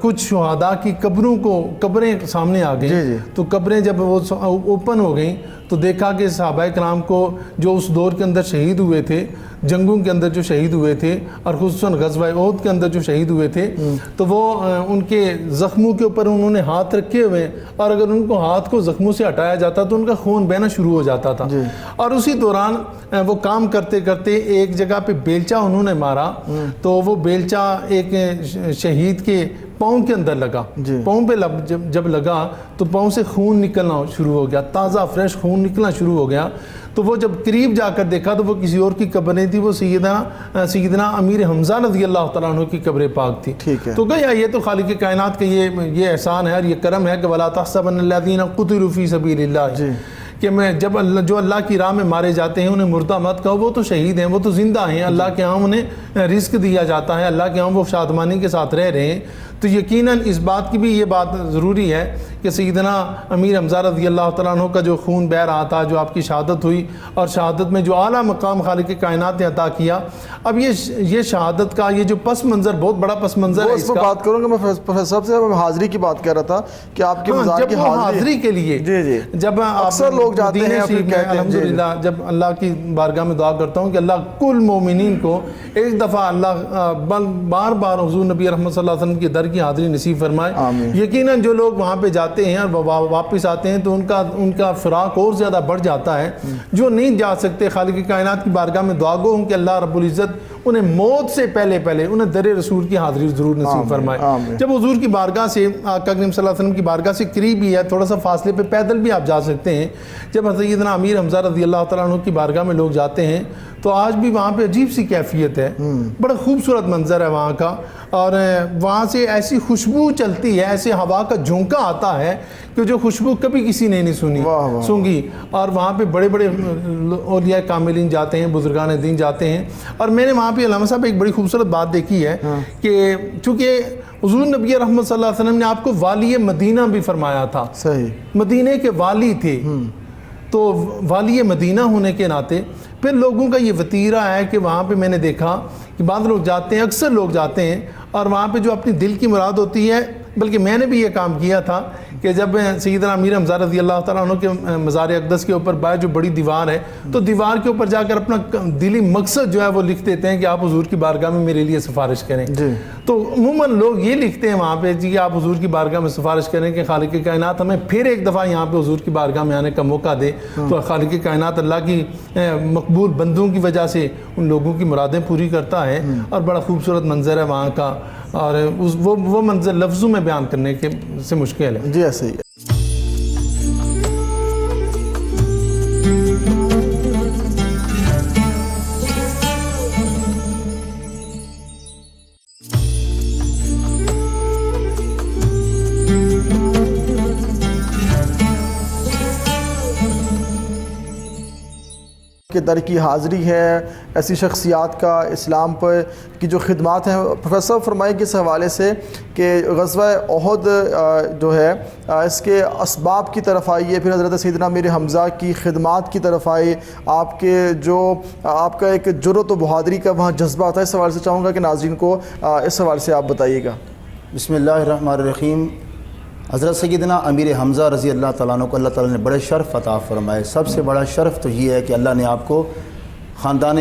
کچھ شہداء کی قبریں سامنے آ گئیں، تو قبریں جب وہ اوپن ہو گئیں تو دیکھا کہ صحابہ کرام کو جو اس دور کے اندر شہید ہوئے تھے، جنگوں کے اندر جو شہید ہوئے تھے، اور خصوصاً غزوہ احد کے اندر جو شہید ہوئے تھے، تو وہ ان کے زخموں کے اوپر انہوں نے ہاتھ رکھے ہوئے، اور اگر ان کو ہاتھ کو زخموں سے ہٹایا جاتا تو ان کا خون بہنا شروع ہو جاتا تھا. اور اسی دوران وہ کام کرتے کرتے ایک جگہ پہ بیلچہ انہوں نے مارا، تو وہ بیلچہ ایک شہید کے پاؤں کے اندر لگا. پاؤں پہ جب لگا تو پاؤں سے خون نکلنا شروع ہو گیا، تازہ فریش خون نکلنا شروع ہو گیا. تو وہ جب قریب جا کر دیکھا تو وہ کسی اور کی قبر نہیں تھی، وہ سیدنا امیر حمزہ رضی اللہ تعالیٰ عنہ کی قبر پاک تھی. تو گیا یہ تو خالق کائنات کا یہ احسان ہے اور یہ کرم ہے کہ وَلَا تَحْسَبَنَّ الَّذِينَ قُتِلُوا فِي سَبِيلِ اللَّهِ، کہ میں جب جو اللہ کی راہ میں مارے جاتے ہیں انہیں مردہ مت کہو، وہ تو شہید ہیں، وہ تو زندہ ہیں، اللہ کے ہاں انہیں رزق دیا جاتا ہے، اللہ کے ہاں وہ شادمانی کے ساتھ رہ رہے ہیں. تو یقیناً اس بات کی بھی یہ بات ضروری ہے کہ سیدنا امیر حمزہ رضی اللہ تعالیٰ عنہ کا جو خون بہہ رہا تھا، جو آپ کی شہادت ہوئی، اور شہادت میں جو اعلیٰ مقام خالق کائنات نے عطا کیا، اب یہ شہادت کا یہ جو پس منظر، بہت بڑا پس منظر ہے. اس پر بات کروں گا. میں پروفیسر صاحب سے حاضری کی بات کر رہا تھا کہ آپ کے مزار کی حاضری کے لیے جب اکثر لوگ جاتے ہیں، الحمدللہ جب اللہ کی بارگاہ میں دعا کرتا ہوں کہ اللہ کل مومنین کو ایک دفعہ اللہ بار بار حضور نبی رحمت صلی اللہ علیہ وسلم کی در کی حاضری نصیب فرمائے. یقیناً جو لوگ وہاں پہ جاتے ہیں اور واپس آتے ہیں تو ان کا فراق اور زیادہ بڑھ جاتا ہے. جو نہیں جا سکتے، خالق کائنات کی بارگاہ میں دعا گو ہوں کہ اللہ رب العزت انہیں موت سے پہلے انہیں در رسول کی حاضری ضرور نصیب فرمائے. جب حضور کی بارگاہ سے، آقا کریم صلی اللہ علیہ وسلم کی بارگاہ سے قریب ہی ہے، تھوڑا سا فاصلے پہ پیدل بھی آپ جا سکتے ہیں، جب سیدنا امیر حمزہ رضی اللہ تعالیٰ عنہ کی بارگاہ میں لوگ جاتے ہیں تو آج بھی وہاں پہ عجیب سی کیفیت ہے. بڑا خوبصورت منظر ہے وہاں کا، اور وہاں سے ایسی خوشبو چلتی ہے، ایسے ہوا کا جھونکا آتا ہے کہ جو خوشبو کبھی کسی نے نہیں سونگی. اور وہاں پہ بڑے بڑے اولیاء کاملین جاتے ہیں، بزرگان دین جاتے ہیں. اور میں نے وہاں پہ علامہ صاحب ایک بڑی خوبصورت بات دیکھی ہے کہ چونکہ حضور نبی رحمت صلی اللہ علیہ وسلم نے آپ کو والی مدینہ بھی فرمایا تھا. مدینہ کے والی تھے، تو والی مدینہ ہونے کے ناطے پھر لوگوں کا یہ وتیرہ ہے کہ وہاں پہ میں نے دیکھا کہ بعض لوگ جاتے ہیں، اکثر لوگ جاتے ہیں، اور وہاں پہ جو اپنی دل کی مراد ہوتی ہے، بلکہ میں نے بھی یہ کام کیا تھا کہ جب سیدنا امیر حمزہ رضی اللہ تعالیٰ عنہ کے مزار اقدس کے اوپر باہر جو بڑی دیوار ہے، تو دیوار کے اوپر جا کر اپنا دلی مقصد جو ہے وہ لکھ دیتے ہیں کہ آپ حضور کی بارگاہ میں میرے لیے سفارش کریں. تو عموماً لوگ یہ لکھتے ہیں وہاں پہ جی آپ حضور کی بارگاہ میں سفارش کریں کہ خالق کائنات ہمیں پھر ایک دفعہ یہاں پہ حضور کی بارگاہ میں آنے کا موقع دے. تو خالق کائنات اللہ کی مقبول بندوں کی وجہ سے ان لوگوں کی مرادیں پوری کرتا ہے، اور بڑا خوبصورت منظر ہے وہاں کا، اور وہ منظر لفظوں میں بیان کرنے کے سے مشکل ہے. جی ایسے ہی. کے در کی حاضری ہے، ایسی شخصیات کا اسلام پر کی جو خدمات ہیں. پروفیسر فرمائے کہ اس حوالے سے کہ غزوہ احد جو ہے اس کے اسباب کی طرف آئیے، پھر حضرت سیدنا امیر حمزہ کی خدمات کی طرف آئیے، آپ کے جو آپ کا ایک جرأت و بہادری کا وہاں جذبہ تھا. اس حوالے سے چاہوں گا کہ ناظرین کو اس حوالے سے آپ بتائیے گا. بسم اللہ الرحمن الرحیم. حضرت سیدنا امیر حمزہ رضی اللہ تعالیٰ عنہ کو اللہ تعالیٰ نے بڑے شرف عطا فرمائے. سب سے بڑا شرف تو یہ ہے کہ اللہ نے آپ کو خاندان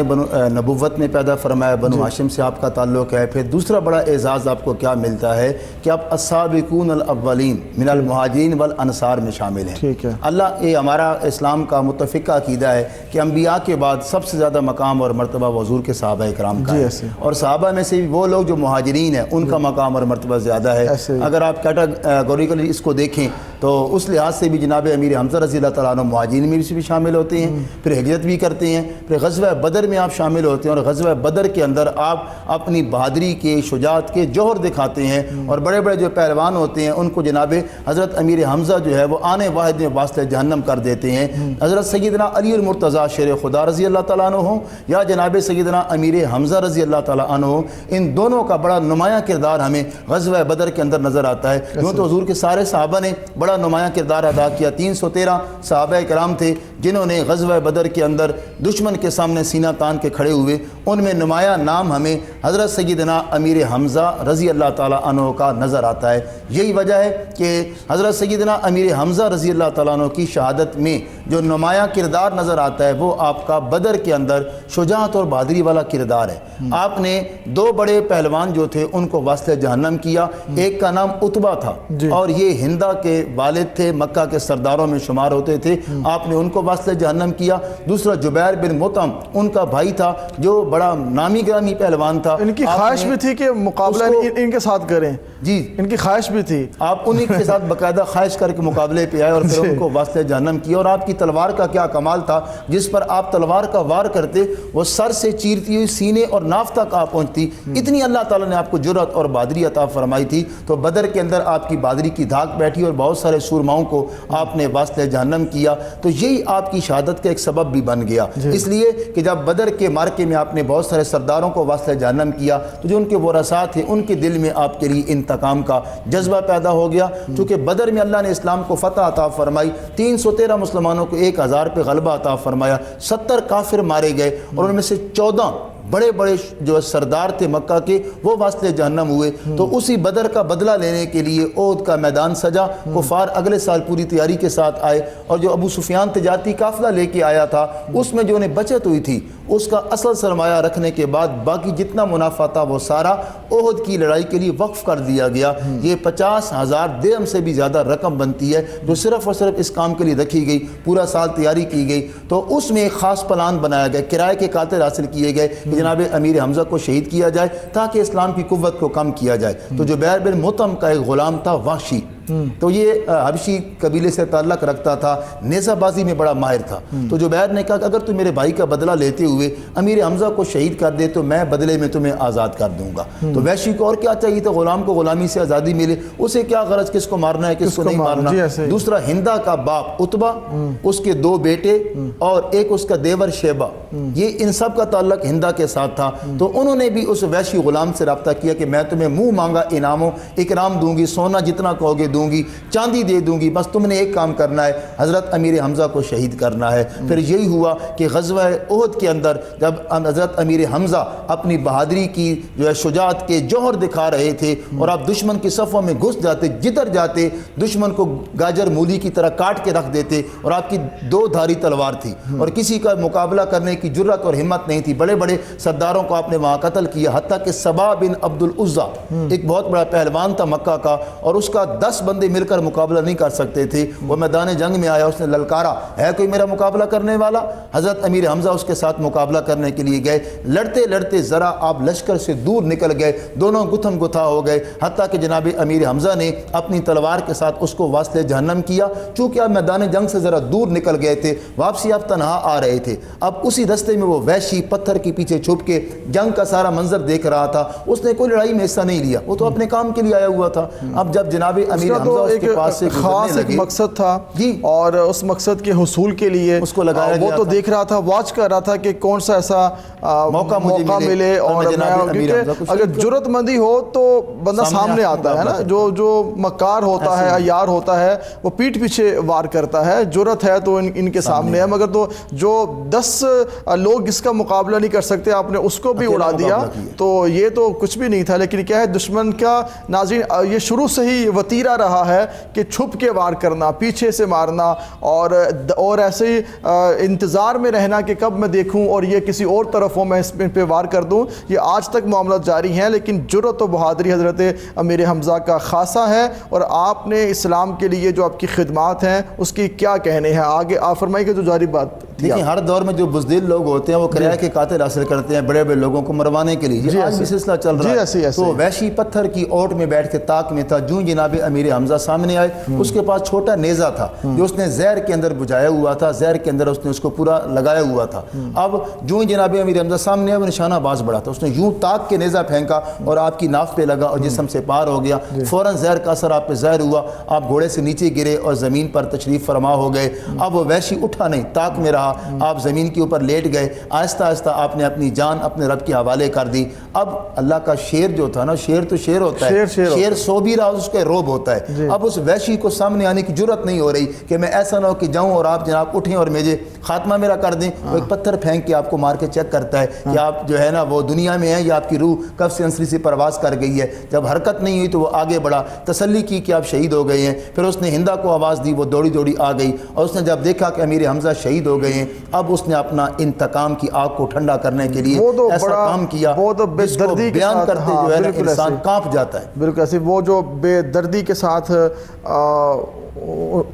نبوت میں پیدا فرمایا، بنو ہاشم سے آپ کا تعلق ہے. پھر دوسرا بڑا اعزاز آپ کو کیا ملتا ہے کہ آپ السابقون الاولین من المہاجرین والانصار میں شامل ہیں. ٹھیک ہے. اللہ یہ ہمارا اسلام کا متفقہ عقیدہ ہے کہ انبیاء کے بعد سب سے زیادہ مقام اور مرتبہ حضور کے صحابہ اکرام کا ہے، اور صحابہ میں سے بھی وہ لوگ جو مہاجرین ہیں ان کا مقام اور مرتبہ زیادہ ہے. اگر آپ کیٹاگوریکلی اس کو دیکھیں تو اس لحاظ سے بھی جناب امیر حمزہ رضی اللہ تعالیٰ عنہ مہاجرین میں بھی شامل ہوتے ہیں، پھر ہجرت بھی کرتے ہیں، پھر غزوہ بدر میں آپ شامل ہوتے ہیں، اور غزوہ بدر کے اندر آپ اپنی بہادری کے، شجاعت کے جوہر دکھاتے ہیں، اور بڑے بڑے جو پہلوان ہوتے ہیں ان کو جناب حضرت امیر حمزہ جو ہے وہ آنے واحد میں واسطہ جہنم کر دیتے ہیں. حضرت سیدنا علی المرتضیٰ شیر خدا رضی اللہ تعالیٰ عنہ ہوں یا جناب سیدنا امیر حمزہ رضی اللہ تعالیٰ عنہ ہوں، ان دونوں کا بڑا نمایاں کردار ہمیں غزوہ بدر کے اندر نظر آتا ہے. یوں تو حضور کے سارے صحابہ نے بڑا نمایاں کردار ادا کیا. 313 صحابہ کرام تھے جنہوں نے غزوہ بدر کے اندر دشمن کے سامنے سینہ تان کے کھڑے ہوئے. ان میں نمایاں نام ہمیں حضرت سیدنا امیر حمزہ رضی اللہ تعالیٰ عنہ کا نظر آتا ہے. یہی وجہ ہے کہ حضرت سیدنا امیر حمزہ رضی اللہ تعالیٰ عنہ کی شہادت میں جو نمایاں کردار نظر آتا ہے وہ آپ کا بدر کے اندر شجاعت اور بہادری والا کردار ہے. آپ نے دو بڑے پہلوان جو تھے ان کو واسطہ جہنم کیا. ایک کا نام عتبہ تھا اور یہ ہندہ کے والد تھے، مکہ کے سرداروں میں شمار ہوتے تھے. آپ نے ان کو واسطہ جہنم کیا. دوسرا جبیر بن مطعم ان کا بھائی تھا جو بڑا نامی گرامی پہلوان تھا. ان کی خواہش بھی تھی کہ مقابلہ ان کے ساتھ کریں. جی ان کی خواہش بھی تھی. آپ انہی کے ساتھ باقاعدہ خواہش کر کے مقابلے پہ آئے اور پھر ان کو واسطہ جہنم کیا. اور آپ کی تلوار کا کیا کمال تھا، جس پر آپ تلوار کا وار کرتے وہ سر سے چیرتی ہوئی سینے اور ناف تک آپ پہنچتی. اتنی اللہ تعالیٰ نے آپ کو جرأت اور بہادری عطا فرمائی تھی. تو بدر کے اندر آپ کی بہادری کی دھاک بیٹھی اور بہت سارے سورماؤں کو آپ نے واسطہ جہنم کیا. تو یہی آپ کی شہادت کا ایک سبب بھی بن گیا. اس لیے کہ جب بدر کے مارکے میں آپ نے بہت سارے سرداروں کو واسطہ جہنم کیا تو جو ان کے ورثاء تھے ان کے دل میں آپ کے لیے انتقام کا جذبہ پیدا ہو گیا. چونکہ بدر میں اللہ نے اسلام کو فتح عطا فرمائی، 313 مسلمانوں کو 1000 پہ غلبہ عطا فرمایا، 70 کافر مارے گئے اور ان میں سے 14 بڑے بڑے جو سردار تھے مکہ کے وہ واسطے جہنم ہوئے. تو اسی بدر کا بدلہ لینے کے لیے احد کا میدان سجا. کفار اگلے سال پوری تیاری کے ساتھ آئے اور جو ابو سفیان تجارتی قافلہ لے کے آیا تھا اس میں جو انہیں بچت ہوئی تھی اس کا اصل سرمایہ رکھنے کے بعد باقی جتنا منافع تھا وہ سارا احد کی لڑائی کے لیے وقف کر دیا گیا. یہ 50,000 درہم سے بھی زیادہ رقم بنتی ہے جو صرف اور صرف اس کام کے لیے رکھی گئی. پورا سال تیاری کی گئی تو اس میں ایک خاص پلان بنایا گیا. کرائے کے قاتل حاصل کیے گئے کہ جناب امیر حمزہ کو شہید کیا جائے تاکہ اسلام کی قوت کو کم کیا جائے. تو جبیر بن مطعم کا ایک غلام تھا وحشی، تو یہ حبشی قبیلے سے تعلق رکھتا تھا، نیزہ بازی میں بڑا ماہر تھا. تو جبیر نے کہا کہ اگر تم میرے بھائی کا بدلہ لیتے ہوئے امیر حمزہ کو شہید کر دے تو میں بدلے میں تمہیں آزاد کر دوں گا. تو وحشی کو اور کیا چاہیے تھا، غلام کو غلامی سے آزادی ملے، اسے کیا غرض کس کو مارنا ہے کس کو نہیں مارنا. دوسرا ہندہ کا باپ عتبہ، اس کے 2 بیٹے اور ایک اس کا دیور شیبہ، یہ ان سب کا تعلق ہندہ کے ساتھ تھا. تو انہوں نے بھی اس وحشی غلام سے رابطہ کیا کہ میں تمہیں منہ مانگا انعام و اکرام دوں گی، سونا جتنا کہو گے دوں گی، چاندی دے دوں گی، بس تم نے ایک کام کرنا ہے، حضرت امیر حمزہ کو شہید کرنا ہے. پھر یہی ہوا کہ غزوہ احد کے اندر جب حضرت امیر حمزہ اپنی بہادری کی جو ہے شجاعت کے جوہر دکھا رہے تھے اور آپ دشمن کی صفوں میں گھس جاتے، جدھر جاتے دشمن کو گاجر مولی کی طرح کاٹ کے رکھ دیتے. اور آپ کی 2 دھاری تلوار تھی اور کسی کا مقابلہ کرنے کی جرأت اور ہمت نہیں تھی. بڑے بڑے سرداروں کو آپ نے وہاں قتل کیا، حتیٰ کہ سبا بن عبد العزا ایک بہت بڑا پہلوان تھا مکہ کا اور اس کا 10 بندے مل کر مقابلہ نہیں کر سکتے تھے. وہ میدان جنگ میں آیا، اس نے للکارا ہے کوئی میرا مقابلہ کرنے والا. حضرت امیر حمزہ اس کے ساتھ مقابلہ کرنے کے لیے گئے. لڑتے لڑتے ذرا آپ لشکر سے دور نکل گئے، دونوں گتھم گتھا ہو گئے، حتیٰ کہ جناب امیر حمزہ نے اپنی تلوار کے ساتھ اس کو واسطے جہنم کیا. چونکہ آپ میدان جنگ سے ذرا دور نکل گئے تھے، واپسی آپ تنہا آ رہے تھے. اب اسی رستے میں وہ وحشی پتھر کے پیچھے چھپ کے جنگ کا سارا منظر دیکھ رہا تھا. اس نے کوئی لڑائی میں حصہ نہیں لیا، وہ تو اپنے کام کے لیے آیا ہوا تھا. اب جب جناب امیر کا تو ایک خاص ایک مقصد تھا اور اس مقصد کے حصول کے لیے اس کو لگایا گیا، وہ تو دیکھ رہا تھا، واچ کر رہا تھا کہ کون سا ایسا موقع ملے اور کیونکہ اگر جرت مندی ہو تو بندہ سامنے آتا ہے نا، جو مکار ہوتا ہے، عیار ہوتا ہے، وہ پیٹھ پیچھے وار کرتا ہے، جرت ہے تو ان کے سامنے ہے، مگر تو جو 10 لوگ اس کا مقابلہ نہیں کر سکتے، آپ نے اس کو بھی اڑا دیا، تو یہ تو کچھ بھی نہیں تھا۔ لیکن کیا ہے دشمن کا ناظرین یہ شروع سے ہی وتیرہ رہا ہے کہ چھپ کے وار کرنا، پیچھے سے مارنا اور ایسے ہی انتظار میں رہنا کہ کب میں دیکھوں اور یہ کسی اور طرف ہو میں اس پہ وار کر دوں۔ یہ آج تک معاملات جاری ہیں، لیکن جرأت و بہادری حضرت امیر حمزہ کا خاصہ ہے، اور آپ نے اسلام کے لیے جو آپ کی خدمات ہیں اس کی کیا کہنے ہیں؟ آگے آپ فرمائیں کہ جو جاری بات دیکھیں، ہر دور میں جو بزدل لوگ ہوتے ہیں وہ کرایہ کے قاتل حاصل کرتے ہیں بڑے بڑے لوگوں کو مروانے کے لیے، آج بھی سلسلہ چل رہا ہے۔ تو وحشی پتھر کی اوٹ میں بیٹھ کے طاق میں تھا، جو جناب امیر حمزہ سامنے آئے، اس کے پاس چھوٹا نیزہ تھا جو اس نے زہر کے اندر بجھایا ہوا تھا، زہر کے اندر اس نے اس کو پورا لگایا ہوا تھا۔ اب جو جناب امیر حمزہ سامنے آئے وہ نشانہ باز بڑا تھا، اس نے یوں طاق کے نیزہ پھینکا اور آپ کی ناف پہ لگا اور جسم سے پار ہو گیا، فوراً زہر کا اثر آپ پہ ظاہر ہوا، آپ گھوڑے سے نیچے گرے اور زمین پر تشریف فرما ہو گئے۔ اب وہ وحشی اٹھا نہیں، طاق میں رہا، آپ زمین کے اوپر لیٹ گئے، آہستہ آہستہ آپ نے اپنی جان اپنے رب کے حوالے کر دی۔ اب اللہ کا شیر جو تھا نا، شیر تو شیر ہوتا ہے، شیر سو بھی رہا اس کا روب ہوتا ہے۔ اب اس وحشی کو سامنے آنے کی جرت نہیں ہو رہی کہ میں ایسا نہ ہو کہ جاؤں اور آپ جناب اٹھیں اور مجھے خاتمہ میرا کر دیں۔ وہ ایک پتھر پھینک کے آپ کو مار کے چیک کرتا ہے کہ آپ جو ہے نا وہ دنیا میں ہیں یا آپ کی روح کب سے انسری سے پرواز کر گئی ہے۔ جب حرکت نہیں ہوئی تو وہ آگے بڑھا، تسلی کی کہ آپ شہید ہو گئے ہیں۔ پھر اس نے ہندا کو آواز دی، وہ دوڑی دوڑی آ گئی اور اس نے جب دیکھا کہ امیر حمزہ شہید ہو گئے ہیں، اب اس نے اپنا انتقام کی آگ کو ٹھنڈا کرنے کے لیے ایسا کام کیا جس کو بیان کرتے جو ہے نا انسان کانپ جاتا ہے۔ بالکل ایسے وہ جو بے دردی کے ساتھ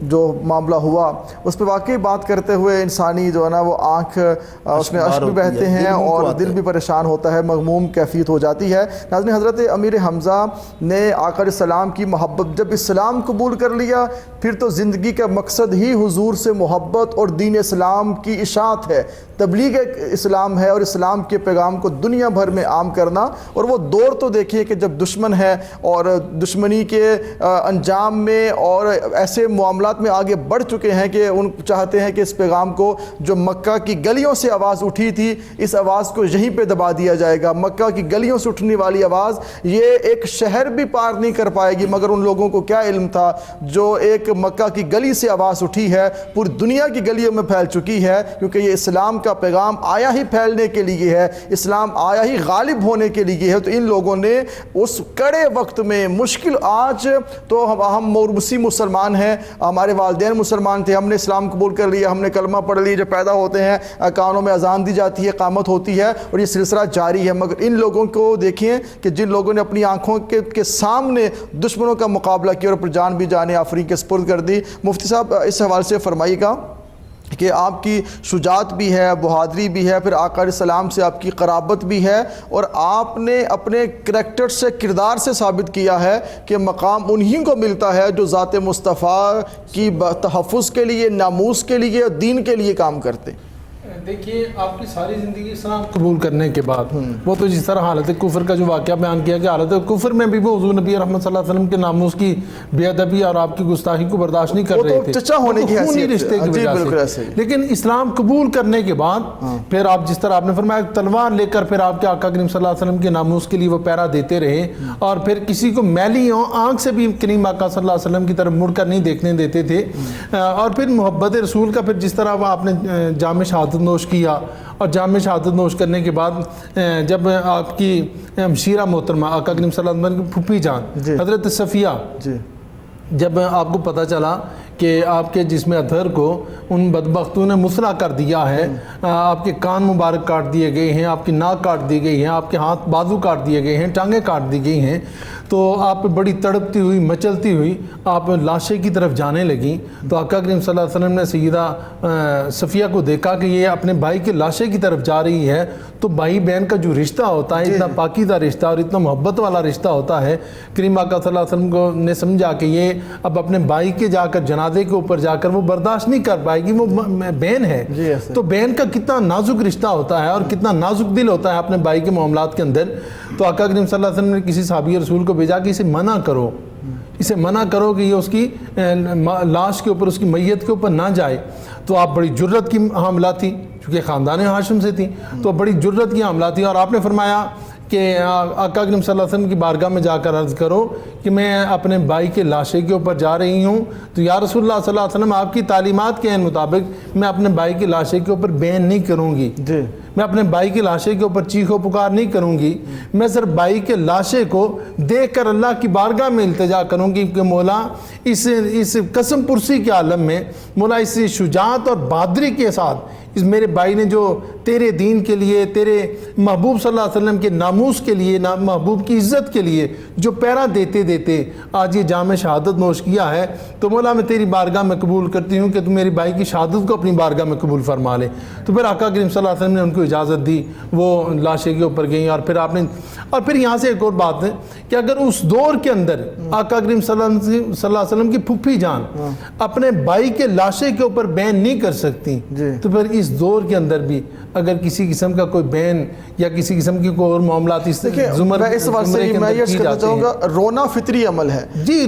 جو معاملہ ہوا اس پہ واقعی بات کرتے ہوئے انسانی جو ہے نا وہ آنکھ اس میں اشک بھی بہتے ہیں اور دل بھی پریشان ہوتا ہے، مغموم کیفیت ہو جاتی ہے۔ ناظرین، حضرت امیر حمزہ نے آقا علیہ السلام کی محبت، جب اسلام قبول کر لیا پھر تو زندگی کا مقصد ہی حضور سے محبت اور دین اسلام کی اشاعت ہے، تبلیغ اسلام ہے اور اسلام کے پیغام کو دنیا بھر میں عام کرنا۔ اور وہ دور تو دیکھیے کہ جب دشمن ہے اور دشمنی کے انجام میں اور ایسے معاملات میں آگے بڑھ چکے ہیں کہ ان چاہتے ہیں کہ اس پیغام کو جو مکہ کی گلیوں سے آواز اٹھی تھی، اس آواز کو یہیں پہ دبا دیا جائے گا۔ مکہ کی گلیوں سے اٹھنے والی آواز یہ ایک شہر بھی پار نہیں کر پائے گی، مگر ان لوگوں کو کیا علم تھا جو ایک مکہ کی گلی سے آواز اٹھی ہے پوری دنیا کی گلیوں میں پھیل چکی ہے، کیونکہ یہ اسلام کا پیغام آیا ہی پھیلنے کے لیے ہے، اسلام آیا ہی غالب ہونے کے لیے ہے۔ تو ان لوگوں نے اس کڑے وقت میں مشکل، آج تو ہم مسیح مسلمان ہیں، ہمارے والدین مسلمان تھے، ہم نے اسلام قبول کر لیا، ہم نے کلمہ پڑھ لیا، جب پیدا ہوتے ہیں کانوں میں اذان دی جاتی ہے، قامت ہوتی ہے اور یہ سلسلہ جاری ہے۔ مگر ان لوگوں کو دیکھیں کہ جن لوگوں نے اپنی آنکھوں کے سامنے دشمنوں کا مقابلہ کیا اور اپنی جان بھی جانے آفرین کے سپرد کر دی۔ مفتی صاحب اس حوالے سے فرمائیے گا کہ آپ کی شجاعت بھی ہے، بہادری بھی ہے، پھر آقا علیہ السلام سے آپ کی قرابت بھی ہے، اور آپ نے اپنے کریکٹر سے، کردار سے ثابت کیا ہے کہ مقام انہی کو ملتا ہے جو ذات مصطفیٰ کی تحفظ کے لیے، ناموس کے لیے، دین کے لیے کام کرتے۔ دیکھیے، آپ کی ساری زندگی اسلام قبول کرنے کے بعد وہ تو جس طرح حالت کفر کا جو واقعہ بیان کیا کہ حالت کفر میں بھی وہ حضور نبی رحمت صلی اللہ علیہ وسلم کے ناموس کی بے ادبی اور آپ کی گستاخی کو برداشت نہیں کر رہے تھے، چچا ہونے کی خونی رشتے کی وجہ سے۔ لیکن اسلام قبول کرنے کے بعد پھر آپ جس طرح آپ نے فرمایا تلوار لے کر پھر آپ کے آقا کریم صلی اللہ علیہ وسلم کے ناموس کے لیے وہ پیرا دیتے رہے، اور پھر کسی کو میلی آنکھ سے بھی کریم آقا صلی اللہ علیہ وسلم کی طرف مڑ کر نہیں دیکھنے دیتے تھے، اور پھر محبت رسول کا پھر جس طرح آپ نے جام شہادت نوش کیا، اور جام شہادت نوش کرنے کے بعد جب آپ کی ہمشیرہ محترمہ آقا کریم صلی اللہ علیہ وسلم کی پھوپھی جان حضرت صفیہ، جب آپ کو پتہ چلا کہ آپ کے جسم اطہر کو ان بدبختوں نے مسلح کر دیا ہے، آپ کے کان مبارک کاٹ دیے گئے ہیں، آپ کی ناک کاٹ دی گئی ہیں، آپ کے ہاتھ بازو کاٹ دیے گئے ہیں، ٹانگیں کاٹ دی گئی ہیں، تو آپ بڑی تڑپتی ہوئی مچلتی ہوئی آپ لاشے کی طرف جانے لگیں، تو آقا کریم صلی اللہ علیہ وسلم نے سیدہ صفیہ کو دیکھا کہ یہ اپنے بھائی کے لاشے کی طرف جا رہی ہے، تو بھائی بہن کا جو رشتہ ہوتا ہے، اتنا پاکیزہ رشتہ اور اتنا محبت والا رشتہ ہوتا ہے، کریم آقا صلی اللہ علیہ وسلم کو نے سمجھا کہ یہ اب اپنے بھائی کے جا کر جنازے کے اوپر جا کر وہ برداشت نہیں کر پائے گی، وہ بہن ہے، تو بہن کا کتنا نازک رشتہ ہوتا ہے اور کتنا نازک دل ہوتا ہے اپنے بھائی کے معاملات کے اندر۔ تو آقا کریم صلی اللہ علیہ وسلم نے کسی صحابی رسول کو بھیجا کہ اسے منع کرو اسے منع کرو کہ یہ اس کی لاش کے اوپر، اس کی میت کے اوپر نہ جائے۔ تو آپ بڑی جرت کی حاملہ تھی، چونکہ خاندان ہاشم سے تھی، تو بڑی جرت کی حاملہ تھی، اور آپ نے فرمایا کہ آقا کریم صلی اللہ علیہ وسلم کی بارگاہ میں جا کر عرض کرو کہ میں اپنے بھائی کے لاشے کے اوپر جا رہی ہوں، تو یا رسول اللہ صلی اللہ علیہ وسلم آپ کی تعلیمات کے مطابق میں اپنے بھائی کے لاشے کے اوپر بین نہیں کروں گی، میں اپنے بھائی کے لاشے کے اوپر چیخ و پکار نہیں کروں گی، میں صرف بھائی کے لاشے کو دیکھ کر اللہ کی بارگاہ میں التجا کروں گی کہ مولا اس قسم پرسی کے عالم میں مولا اس شجاعت اور بہادری کے ساتھ اس میرے بھائی نے جو تیرے دین کے لیے، تیرے محبوب صلی اللہ علیہ وسلم کے ناموس کے لیے، محبوب کی عزت کے لیے جو پیرا دیتے دیتے آج یہ جام شہادت نوش کیا ہے، تو مولا میں تیری بارگاہ میں قبول کرتی ہوں کہ تو میری بھائی کی شہادت کو اپنی بارگاہ میں قبول فرما لے۔ تو پھر آقا کریم صلی اللہ علیہ وسلم نے ان کو اجازت دی، وہ لاشے کے اوپر گئیں، اور پھر آپ نے، اور پھر یہاں سے ایک اور بات ہے کہ اگر اس دور کے اندر آقا کریم صلی اللہ علیہ وسلم کی پھپھی جان اپنے بھائی کے لاشے کے اوپر بین نہیں کر سکتی، تو پھر اس دور کے اندر بھی اگر کسی قسم کا کوئی بین یا کسی قسم کی کوئی اور معاملات اس وقت سے میں یہ کہنا چاہوں گا، رونا فطری عمل ہے،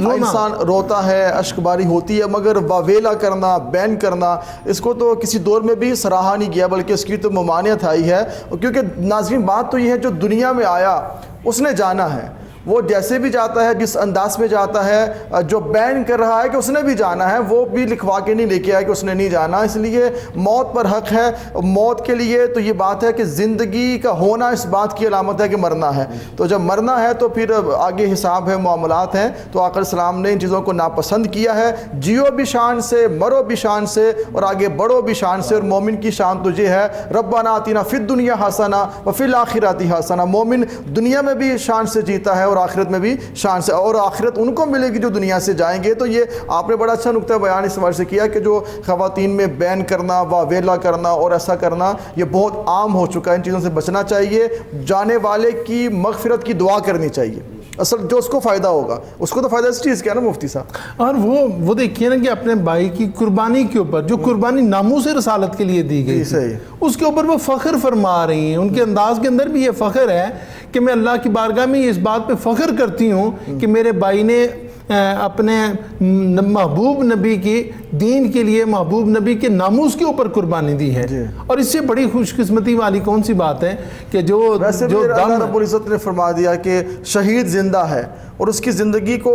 انسان روتا ہے، اشک باری ہوتی ہے، مگر واویلا کرنا، بین کرنا، اس کو تو کسی دور میں بھی سراہا نہیں گیا، بلکہ اس کی تو ممانعت آئی ہے، کیونکہ ناظرین بات تو یہ ہے جو دنیا میں آیا اس نے جانا ہے، وہ جیسے بھی جاتا ہے، جس انداز میں جاتا ہے، جو بین کر رہا ہے کہ اس نے بھی جانا ہے، وہ بھی لکھوا کے نہیں لے کے آیا کہ اس نے نہیں جانا، اس لیے موت پر حق ہے۔ موت کے لیے تو یہ بات ہے کہ زندگی کا ہونا اس بات کی علامت ہے کہ مرنا ہے، تو جب مرنا ہے تو پھر آگے حساب ہے، معاملات ہیں، تو آقا السلام نے ان چیزوں کو ناپسند کیا ہے۔ جیو بھی شان سے، مرو بھی شان سے، اور آگے بڑھو بھی شان سے، اور مومن کی شان تو یہ ہے ربنا آتنا فی الدنیا حسنہ وفی الآخرۃ حسنہ، مومن دنیا میں بھی شان سے جیتا ہے اور آخرت میں بھی شان سے، اور آخرت ان کو ملے گی جو دنیا سے جائیں گے۔ تو یہ آپ نے بڑا اچھا نقطہ بیان اس حوالے سے کیا کہ جو خواتین میں بین کرنا، واویلا کرنا اور ایسا کرنا یہ بہت عام ہو چکا ہے، ان چیزوں سے بچنا چاہیے، جانے والے کی مغفرت کی دعا کرنی چاہیے، اصل جو اس کو فائدہ ہوگا، اس کو تو فائدہ اس چیز کا ہے نا مفتی صاحب۔ اور وہ دیکھیے نا کہ اپنے بھائی کی قربانی کے اوپر جو قربانی ناموس رسالت کے لیے دی گئی تھی، اس کے اوپر وہ فخر فرما رہی ہیں، ان کے انداز کے اندر بھی یہ فخر ہے کہ میں اللہ کی بارگاہ میں اس بات پہ فخر کرتی ہوں کہ میرے بھائی نے اپنے محبوب نبی کی دین کے لیے، محبوب نبی کے ناموس کے اوپر قربانی دی ہے، اور اس سے بڑی خوش قسمتی والی کون سی بات ہے کہ جو اللہ رب العزت نے فرما دیا کہ شہید زندہ ہے، اور اس کی زندگی کو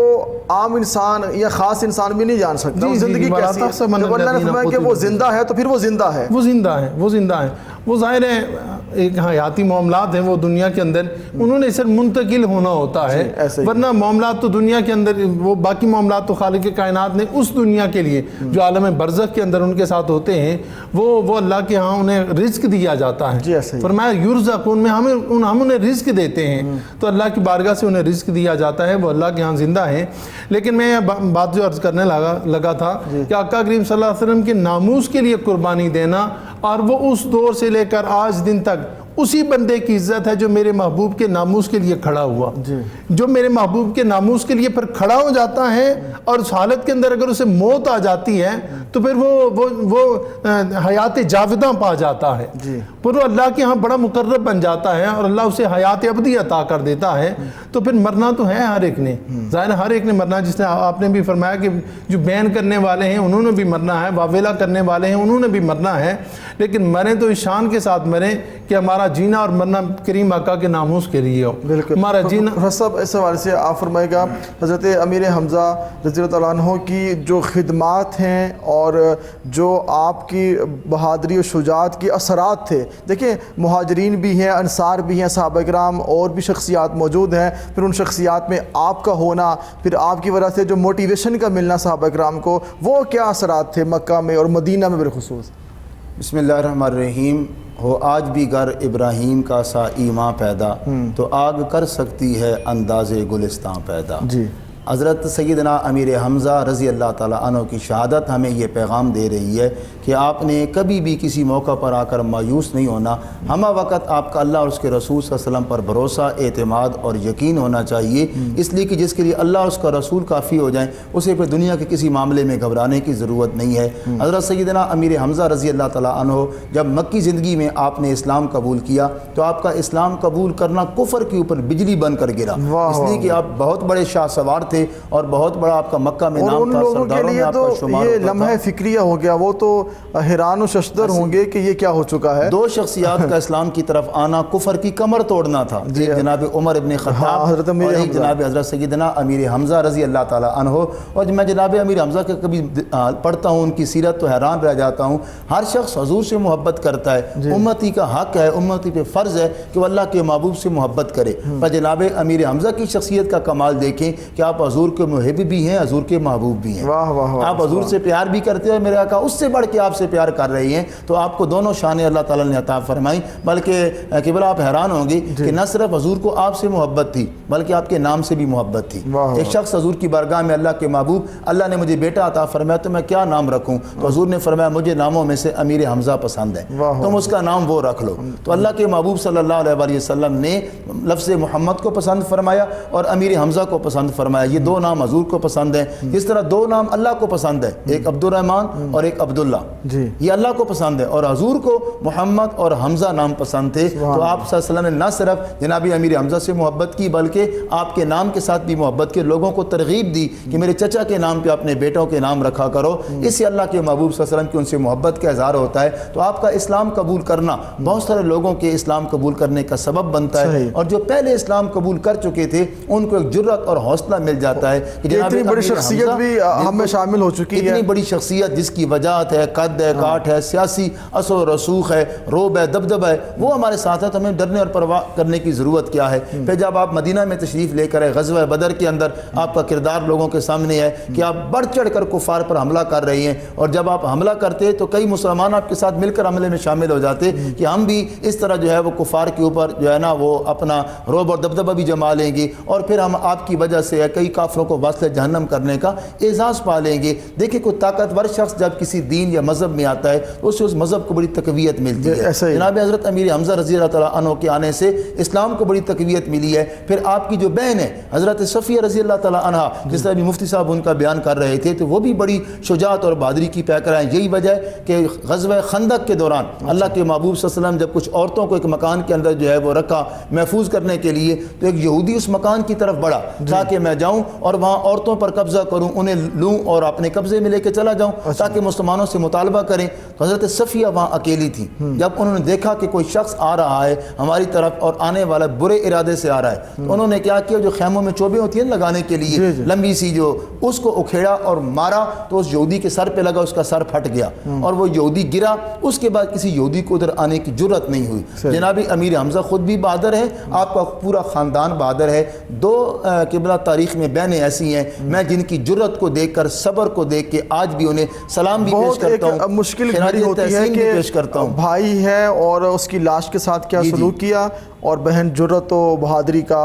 عام انسان یا خاص انسان بھی نہیں جان سکتا، زندگی کیسی ہے، جب اللہ نے فرمایا کہ وہ زندہ ہے تو پھر وہ زندہ ہے، وہ زندہ ہے، وہ زندہ ہے، وہ ظاہر ہے ایک حیاتی معاملات ہیں وہ دنیا کے اندر، انہوں نے صرف منتقل ہونا ہوتا ہے، ورنہ معاملات تو دنیا کے اندر، وہ باقی معاملات تو خالق کائنات نے اس دنیا کے لیے جو عالم برزخ کے اندر ان کے ساتھ ہوتے ہیں، وہ اللہ کے ہاں انہیں رزق دیا جاتا ہے، فرمایا یرزقون میں ہم انہیں رزق دیتے ہیں، تو اللہ کی بارگاہ سے انہیں رزق دیا جاتا ہے، وہ اللہ کے ہاں زندہ ہیں۔ لیکن میں بات جو عرض کرنے لگا تھا کہ آقا کریم صلی اللہ علیہ وسلم کے ناموس کے لیے قربانی دینا، اور وہ اس دور سے لے کر آج دن تک اسی بندے کی عزت ہے جو میرے محبوب کے ناموس کے لیے کھڑا ہوا، جو میرے محبوب کے ناموس کے لیے پھر کھڑا ہو جاتا ہے، اور اس حالت کے اندر اگر اسے موت آ جاتی ہے تو پھر وہ حیات جاوداں پا جاتا ہے، پھر وہ اللہ کے ہاں بڑا مقرب بن جاتا ہے، اور اللہ اسے حیات ابدی عطا کر دیتا ہے۔ تو پھر مرنا تو ہے ہر ایک نے، ظاہر ہر ایک نے مرنا، جس نے آپ نے بھی فرمایا کہ جو بین کرنے والے ہیں انہوں نے بھی مرنا ہے، واویلا کرنے والے ہیں انہوں نے بھی مرنا ہے، لیکن مریں تو اس شان کے ساتھ مریں کہ ہمارا جینا اور مرنا کریم آقا کے ناموس کے لیے ہو، ہمارا جینا۔ صاحب اس حوالے سے آپ فرمائے گا حضرت امیر حمزہ رضی اللہ عنہ کی جو خدمات ہیں اور جو آپ کی بہادری و شجاعت کے اثرات تھے، دیکھیں مہاجرین بھی ہیں، انصار بھی ہیں، صحابہ کرام اور بھی شخصیات موجود ہیں، پھر ان شخصیات میں آپ کا ہونا، پھر آپ کی وجہ سے جو موٹیویشن کا ملنا صحابہ کرام کو، وہ کیا اثرات تھے مکہ میں اور مدینہ میں بالخصوص؟ بسم اللہ الرحمن الرحیم۔ ہو آج بھی گر ابراہیم کا سا ایمان پیدا، تو آگ کر سکتی ہے انداز گلستان پیدا۔ حضرت سیدنا امیر حمزہ رضی اللہ تعالیٰ عنہ کی شہادت ہمیں یہ پیغام دے رہی ہے کہ آپ نے کبھی بھی کسی موقع پر آ کر مایوس نہیں ہونا، ہمہ وقت آپ کا اللہ اور اس کے رسول صلی اللہ علیہ وسلم پر بھروسہ، اعتماد اور یقین ہونا چاہیے، اس لیے کہ جس کے لیے اللہ اور اس کا رسول کافی ہو جائیں اسے پھر دنیا کے کسی معاملے میں گھبرانے کی ضرورت نہیں ہے۔ حضرت سیدنا امیر حمزہ رضی اللہ تعالیٰ عنہ جب مکی زندگی میں آپ نے اسلام قبول کیا تو آپ کا اسلام قبول کرنا کفر کے اوپر بجلی بن کر گرا، اس لیے کہ آپ بہت بڑے شاہ سوار تھے، تھے اور بہت بڑا آپ کا مکہ میں اور نام ان تھا، لوگوں کے سرداروں میں لیے آپ تو کا شمار یہ ہوتا تھا۔ لمحہ فکریہ ہو گیا، وہ تو حیران و ششدر ہوں گے کہ یہ کیا ہو چکا ہے۔ دو شخصیات کا اسلام کی طرف آنا کفر کی کمر توڑنا تھا، ایک جناب عمر ابن خطاب حضرت امیر اور ایک حمزہ۔ جناب حضرت سیدنا امیر حمزہ رضی اللہ تعالیٰ عنہ۔ اور میں جناب امیر حمزہ کے کبھی پڑھتا ہوں ان کی سیرت تو حیران رہ جاتا ہوں۔ ہر شخص حضور سے محبت کرتا ہے، امتی کا حق ہے، امتی پہ فرض ہے کہ وہ اللہ کے محبوب سے محبت کرے، پر جناب امیر حمزہ کی شخصیت کا کمال دیکھیں کہ آپ حضور کے محب بھی ہیں، حضور کے محبوب بھی ہیں۔ واہ واہ واہ، آپ حضور سے پیار بھی کرتے ہیں، میرے آقا اس سے بڑھ کے آپ سے پیار کر رہی ہیں، تو آپ کو دونوں شانیں اللہ تعالیٰ نے عطا فرمائی۔ بلکہ قبلہ آپ حیران ہوں گے کہ نہ صرف حضور کو آپ سے محبت تھی بلکہ آپ کے نام سے بھی محبت تھی۔ ایک شخص حضور کی بارگاہ میں، اللہ کے محبوب اللہ نے مجھے بیٹا عطا فرمایا تو میں کیا نام رکھوں؟ تو حضور نے فرمایا مجھے ناموں میں سے امیر حمزہ پسند ہے، تم اس کا نام وہ رکھ لو۔ تو اللہ کے محبوب صلی اللہ علیہ وآلہ وسلم نے لفظ محمد کو پسند فرمایا اور امیر حمزہ کو پسند فرمایا۔ یہ دو نام حضور کو پسند ہیں، جس طرح دو نام اللہ کو پسند ہے، ایک عبد الرحمن اور ایک عبداللہ، یہ اللہ کو پسند ہے، اور حضور کو محمد اور حمزہ نام پسند تھے۔ تو آپ صلی اللہ علیہ وسلم نے نہ صرف جناب امیر حمزہ سے محبت کی بلکہ آپ کے نام کے ساتھ بھی محبت کی، لوگوں کو ترغیب دی کہ میرے چچا کے نام پہ اپنے بیٹوں کے نام رکھا کرو۔ اس سے اللہ کے محبوب صلی اللہ علیہ وسلم کی ان سے محبت کا اظہار ہوتا ہے۔ تو آپ کا اسلام قبول کرنا بہت سارے لوگوں کے اسلام قبول کرنے کا سبب بنتا ہے، اور جو پہلے اسلام قبول کر چکے تھے ان کو ایک جرت اور حوصلہ مل جاتا ہے کہ جناب اتنی بڑی شخصیت بھی ہم میں شامل ہو چکی ہے، اتنی بڑی شخصیت جس کی وجاہت ہے، قد ہے، کاٹ ہے، سیاسی اثر و رسوخ ہے، روب ہے، دبدبہ ہے، وہ ہمارے ساتھ ہے، تو ہمیں ڈرنے اور پرواہ کرنے کی ضرورت کیا ہے؟ پھر جب آپ مدینہ میں تشریف لے کر غزوہ بدر کے اندر آپ کا کردار لوگوں کے سامنے ہے کہ آپ بڑھ چڑھ کر کفار پر حملہ کر رہی ہیں، اور جب آپ حملہ کرتے تو کئی مسلمان آپ کے ساتھ مل کر حملے میں شامل ہو جاتے کہ ہم بھی اس طرح جو ہے وہ کفار کے اوپر جو ہے نا وہ اپنا روب اور دبدبہ بھی جما لیں گے، اور پھر ہم آپ کی وجہ سے کئی کافروں کو واصل جہنم کرنے کا اعزاز پا لیں گے۔ دیکھیں کوئی طاقتور شخص جب کسی دین یا مذہب میں آتا ہے تو اسے اس مذہب کو بڑی تقویت ملتی ہے۔ جناب حضرت امیر حمزہ رضی اللہ تعالیٰ عنہ کے آنے سے اسلام کو بڑی تقویت ملی ہے۔ پھر آپ کی جو بہن ہے حضرت صفیہ رضی اللہ تعالیٰ عنہ، جس طرح بھی مفتی صاحب ان کا بیان کر رہے تھے، تو وہ بھی بڑی شجاعت اور بہادری کی پیکر ہیں۔ یہی وجہ ہے کہ غزوہ خندق کے دوران اللہ کے محبوب صلی اللہ علیہ وسلم جب کچھ عورتوں کو ایک مکان کے اندر جو ہے وہ رکھا محفوظ کرنے کے لیے، تو ایک یہودی اس مکان کی طرف بڑھا تاکہ میں جاؤں اور وہاں عورتوں پر قبضہ کروں، انہیں لوں اور اپنے قبضے میں لے کے چلا جاؤں تاکہ مسلمانوں سے مطالبہ کریں۔ تو حضرت صفیہ وہاں اکیلی تھی۔ جب انہوں نے دیکھا کہ کوئی شخص آ رہا ہے ہماری طرف اور آنے والا برے ارادے سے آ رہا ہے، تو انہوں نے کیا کیا، جو خیموں میں چوبیں ہوتی ہیں لگانے کے لیے لمبی سی، جو اس کو اکھیڑا اور مارا تو اس یہودی کے سر پہ لگا، اس کا سر پھٹ گیا اور وہ یہودی گرا۔ اس کے بعد کسی یہودی کو ادھر آنے کی جرت نہیں ہوئی۔ جناب امیر حمزہ خود بھی بہادر ہے، آپ کا پورا خاندان بہادر ہے۔ دو قبلہ تاریخ میں بہنیں ایسی ہیں میں جن کی جرت کو دیکھ کر، صبر کو دیکھ کے آج بھی انہیں سلام بھی پیش کرتا ہوں، بہت مشکل گھڑی ہوتی ہے کہ بھائی ہے اور اس کی لاش کے ساتھ کیا سلوک کیا، اور بہن جرت و بہادری کا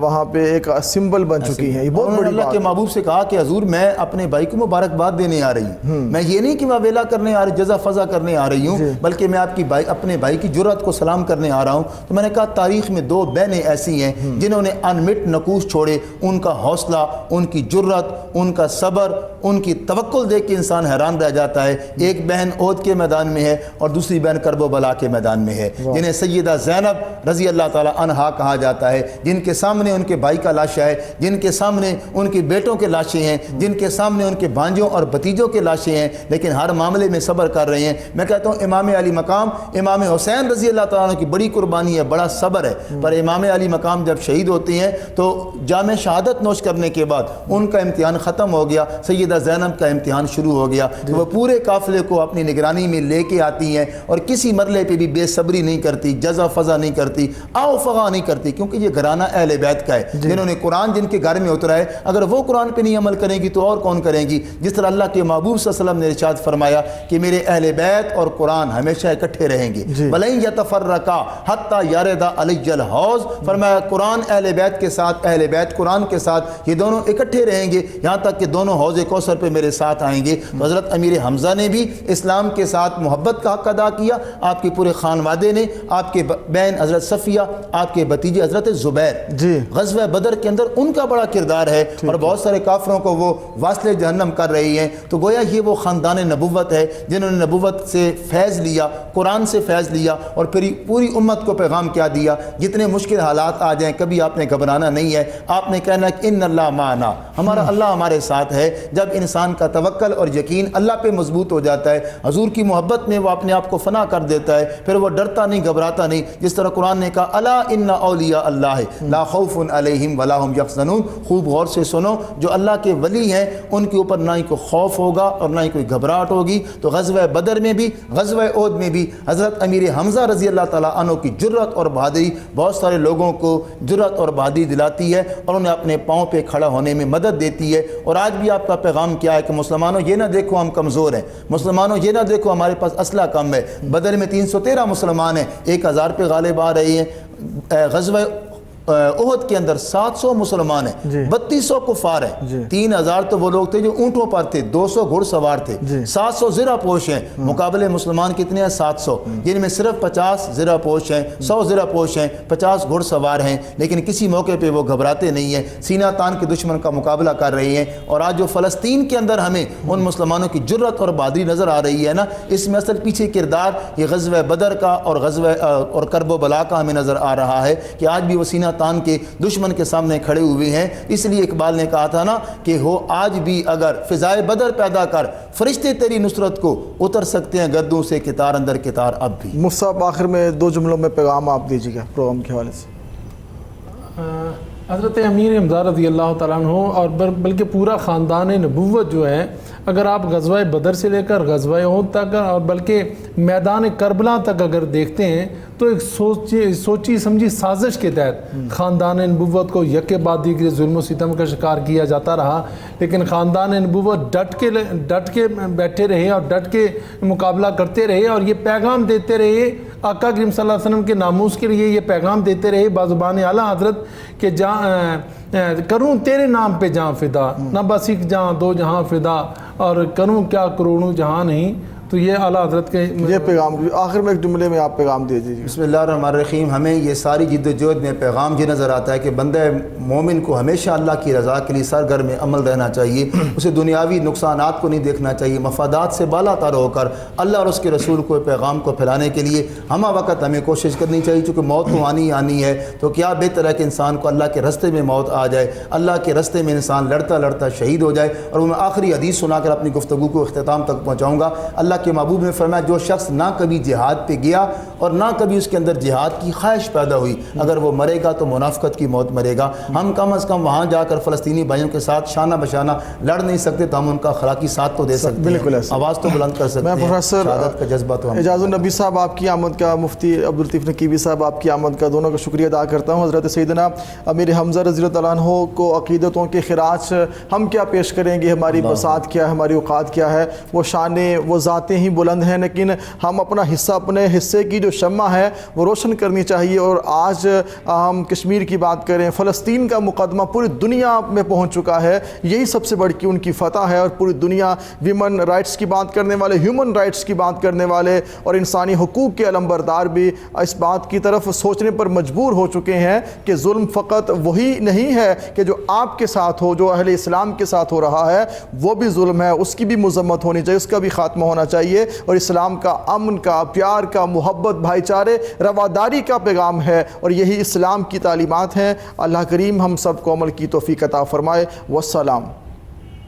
وہاں پہ ایک سمبل بن چکی ہے۔ یہ بہت بڑی اللہ کے محبوب سے کہا کہ حضور میں اپنے بھائی کو مبارکباد دینے آ رہی ہوں، میں یہ نہیں کہ میں ویلا کرنے آ رہی، جزا فضا کرنے آ رہی ہوں، بلکہ میں آپ کی اپنے بھائی کی جرت کو سلام کرنے آ رہا ہوں۔ تو میں نے کہا تاریخ میں دو بہنیں ایسی ہیں جنہوں نے انمٹ نقوش چھوڑے، ان کا حوصلہ، ان کی جرت، ان کا صبر، ان کی توکل دیکھ کے انسان حیران رہ جاتا ہے۔ ایک بہن احد کے میدان میں ہے اور دوسری بہن کرب و بلا کے میدان میں ہے، جنہیں سیدہ زینب رضی اللہ تعالیٰ عنہا کہا جاتا ہے، جن کے سامنے ان کے بھائی کا لاشا ہے، جن کے سامنے ان کے بیٹوں کے لاشیں ہیں، جن کے سامنے ان کے بھانجوں اور بھتیجوں کے لاشیں ہیں، لیکن ہر معاملے میں صبر کر رہے ہیں۔ میں کہتا ہوں امام علی مقام امام حسین رضی اللہ تعالیٰ عنہ کی بڑی قربانی ہے، بڑا صبر ہے، پر امام علی مقام جب شہید ہوتے ہیں تو جام شہادت نوش کرنے کے بعد ان کا امتحان ختم ہو گیا، سیدہ زینب کا امتحان شروع ہو گیا۔ تو وہ پورے قافلے کو اپنی نگرانی میں لے کے آتی ہیں اور کسی مرلے پہ بھی بے صبری نہیں کرتی، جزا فضا نہیں کرتی، آؤ فغا نہیں کرتی، کیونکہ یہ گھرانہ اہل بیت کا ہے، جنہوں نے قرآن جن کے گھر میں اترا ہے، اگر وہ قرآن پہ نہیں عمل کریں گی تو اور کون کریں گی؟ جس طرح اللہ کے محبوب صلی اللہ علیہ وسلم نے ارشاد فرمایا کہ میرے اہل بیت اور قرآن ہمیشہ اکٹھے رہیں گے، وَلَن يَتَفَرَّقَا حَتَّى يَرِدَ عَلَيَّ الْحَوْض، فرمایا قرآن اہل بیت کے ساتھ، اہل بیت قرآن کے ساتھ، یہ دونوں اکٹھے رہیں گے یہاں تک کہ دونوں حوض کوثر پہ میرے ساتھ آئیں گے۔ تو حضرت امیر حمزہ نے بھی اسلام کے ساتھ محبت کا حق ادا کیا، آپ کے پورے خانوادے نے، آپ کے بہن حضرت صفیہ لیا آپ کے بھتیجے حضرت زبیر جی غزوہ بدر کے اندر ان کا بڑا کردار ہے اور بہت سارے کافروں کو وہ واصل جہنم کر رہی ہیں. تو گویا یہ وہ خاندان نبوت ہے جنہوں نے نبوت سے فیض لیا, قرآن سے فیض لیا اور پھر پوری امت کو پیغام کیا دیا, جتنے مشکل حالات آ جائیں کبھی آپ نے گھبرانا نہیں ہے, آپ نے کہنا کہ ان اللہ معنا, ہمارا اللہ ہمارے ساتھ ہے. جب انسان کا توکل اور یقین اللہ پہ مضبوط ہو جاتا ہے, حضور کی محبت میں وہ اپنے آپ کو فنا کر دیتا ہے, پھر وہ ڈرتا نہیں, گھبراتا نہیں. جس طرح قرآن نے کہا الا ان اولیاء اللہ لا خوف علیہم ولا هم یحزنون. خوب غور سے سنو, جو اللہ کے ولی ہیں ان کے اوپر نہ ہی کوئی خوف ہوگا اور نہ ہی کوئی گھبراہٹ ہوگی. تو غزوہ بدر میں بھی غزوہ احد میں بھی حضرت امیر حمزہ رضی اللہ تعالیٰ عنہ کی جرت اور بہادری بہت سارے لوگوں کو جرت اور بہادری دلاتی ہے اور انہیں اپنے پاؤں پہ کھڑا ہونے میں مدد دیتی ہے. اور آج بھی آپ کا پیغام کیا ہے کہ مسلمانوں یہ نہ دیکھو ہم کمزور ہیں, مسلمانوں یہ نہ دیکھو ہمارے پاس اسلحہ کم ہے. بدر میں 313 مسلمان ہیں, 1000 پہ غالب آ رہی ہیں. غزوہ احد کے اندر 700 مسلمان ہیں, 3200 کفار ہیں, 3000 تو وہ لوگ تھے جو اونٹوں پر تھے, 200 گھڑ سوار تھے, 700 زرہ پوش ہیں. مقابلے مسلمان کتنے ہیں؟ 700, جن میں صرف 50 زرہ پوش ہیں, 100 زرہ پوش ہیں, 50 گھڑ سوار ہیں. لیکن کسی موقع پہ وہ گھبراتے نہیں ہیں, سینہ تان کے دشمن کا مقابلہ کر رہی ہیں. اور آج جو فلسطین کے اندر ہمیں ان مسلمانوں کی جرت اور بہادری نظر آ رہی ہے نا, اس میں اصل پیچھے کردار یہ غزوہ بدر کا اور غزوہ اور کرب و بلا کا ہمیں نظر آ رہا ہے کہ آج بھی وہ سینہ تان کے دشمن کے سامنے کھڑے ہوئے ہیں. اس لیے اقبال نے کہا تھا نا کہ ہو آج بھی اگر فضائے بدر پیدا کر, فرشتے تیری نصرت کو اتر سکتے ہیں گردوں سے کتار اندر کتار اب بھی. مفتی صاحب آخر میں 2 جملوں میں پیغام آپ دیجیے گا پروگرام کے حوالے سے. حضرت امیر حمزہ رضی اللہ تعالیٰ عنہ اور بلکہ پورا خاندان نبوت جو ہے, اگر آپ غزوہ بدر سے لے کر غزوہ احد تک اور بلکہ میدان کربلا تک اگر دیکھتے ہیں تو ایک سوچی سمجھی سازش کے تحت خاندان نبوت کو یکے بعد دیگرے ظلم و ستم کا شکار کیا جاتا رہا. لیکن خاندان نبوت ڈٹ کے بیٹھے رہے اور ڈٹ کے مقابلہ کرتے رہے اور یہ پیغام دیتے رہے, آقا کریم صلی اللہ علیہ وسلم کے ناموس کے لیے یہ پیغام دیتے رہے بازبان اعلیٰ حضرت کہ کروں تیرے نام پہ جہاں فدا, نہ بس ایک جہاں دو جہاں فدا, اور کروں کیا کروڑوں جہاں نہیں. تو یہ اعلیٰ حضرت کے یہ پیغام آخر میں ایک جملے میں آپ پیغام دے دیجیے. بسم اللہ الرحمن الرحیم. ہمیں یہ ساری جد و جہد میں پیغام یہ نظر آتا ہے کہ بندہ مومن کو ہمیشہ اللہ کی رضا کے لیے سرگرم عمل رہنا چاہیے, اسے دنیاوی نقصانات کو نہیں دیکھنا چاہیے, مفادات سے بالا تر ہو کر اللہ اور اس کے رسول کو پیغام کو پھیلانے کے لیے ہمہ وقت ہمیں کوشش کرنی چاہیے. چونکہ موت تو آنی ہے, تو کیا بہتر ہے کہ انسان کو اللہ کے رستے میں موت آ جائے, اللہ کے رستے میں انسان لڑتا شہید ہو جائے. اور میں آخری حدیث سنا کر اپنی گفتگو کو اختتام تک پہنچاؤں گا. اللہ کے محبوب نے فرمایا جو شخص نہ کبھی جہاد پہ گیا اور نہ کبھی اس کے اندر جہاد کی خواہش پیدا ہوئی, اگر وہ مرے گا تو منافقت کی موت مرے گا. ہم کم از کم وہاں جا کر فلسطینی بھائیوں کے ساتھ شانہ بشانہ لڑ نہیں سکتے, تو ہم ان کا اخلاقی ساتھ تو دے سکتے ہیں, آواز تو بلند کر سکتے ہیں. میں پروفیسر شہادت کا جذبہ تو اعجاز النبی صاحب آپ کی آمد کا, مفتی عبداللطیف نقیبی صاحب آپ کی آمد کا, دونوں کا شکریہ ادا کرتا ہوں. حضرت سیدنا امیر حمزہ رضی اللہ تعالیٰ عنہ کو عقیدتوں کے خراج ہم کیا پیش کریں گے, ہماری بساط کیا ہے, ہماری اوقات کیا ہے, وہ شانیں وہ ذاتیں ہی بلند ہیں, لیکن ہم اپنا حصہ, اپنے حصے کی جو شمع ہے وہ روشن کرنی چاہیے. اور آج ہم کشمیر کی بات کریں, فلسطین کا مقدمہ پوری دنیا میں پہنچ چکا ہے, یہی سب سے بڑی کی ان کی فتح ہے. اور پوری دنیا ویمن رائٹس کی بات کرنے والے, ہیومن رائٹس کی بات کرنے والے اور انسانی حقوق کے علمبردار بھی اس بات کی طرف سوچنے پر مجبور ہو چکے ہیں کہ ظلم فقط وہی نہیں ہے کہ جو آپ کے ساتھ ہو, جو اہل اسلام کے ساتھ ہو رہا ہے وہ بھی ظلم ہے, اس کی بھی مذمت ہونی چاہیے, اس کا بھی خاتمہ ہونا چاہیے. اور اسلام کا امن کا, پیار کا, محبت, بھائی چارے, رواداری کا پیغام ہے, اور یہی اسلام کی تعلیمات ہیں. اللہ کریم ہم سب کو عمل کی توفیق عطا فرمائے. والسلام.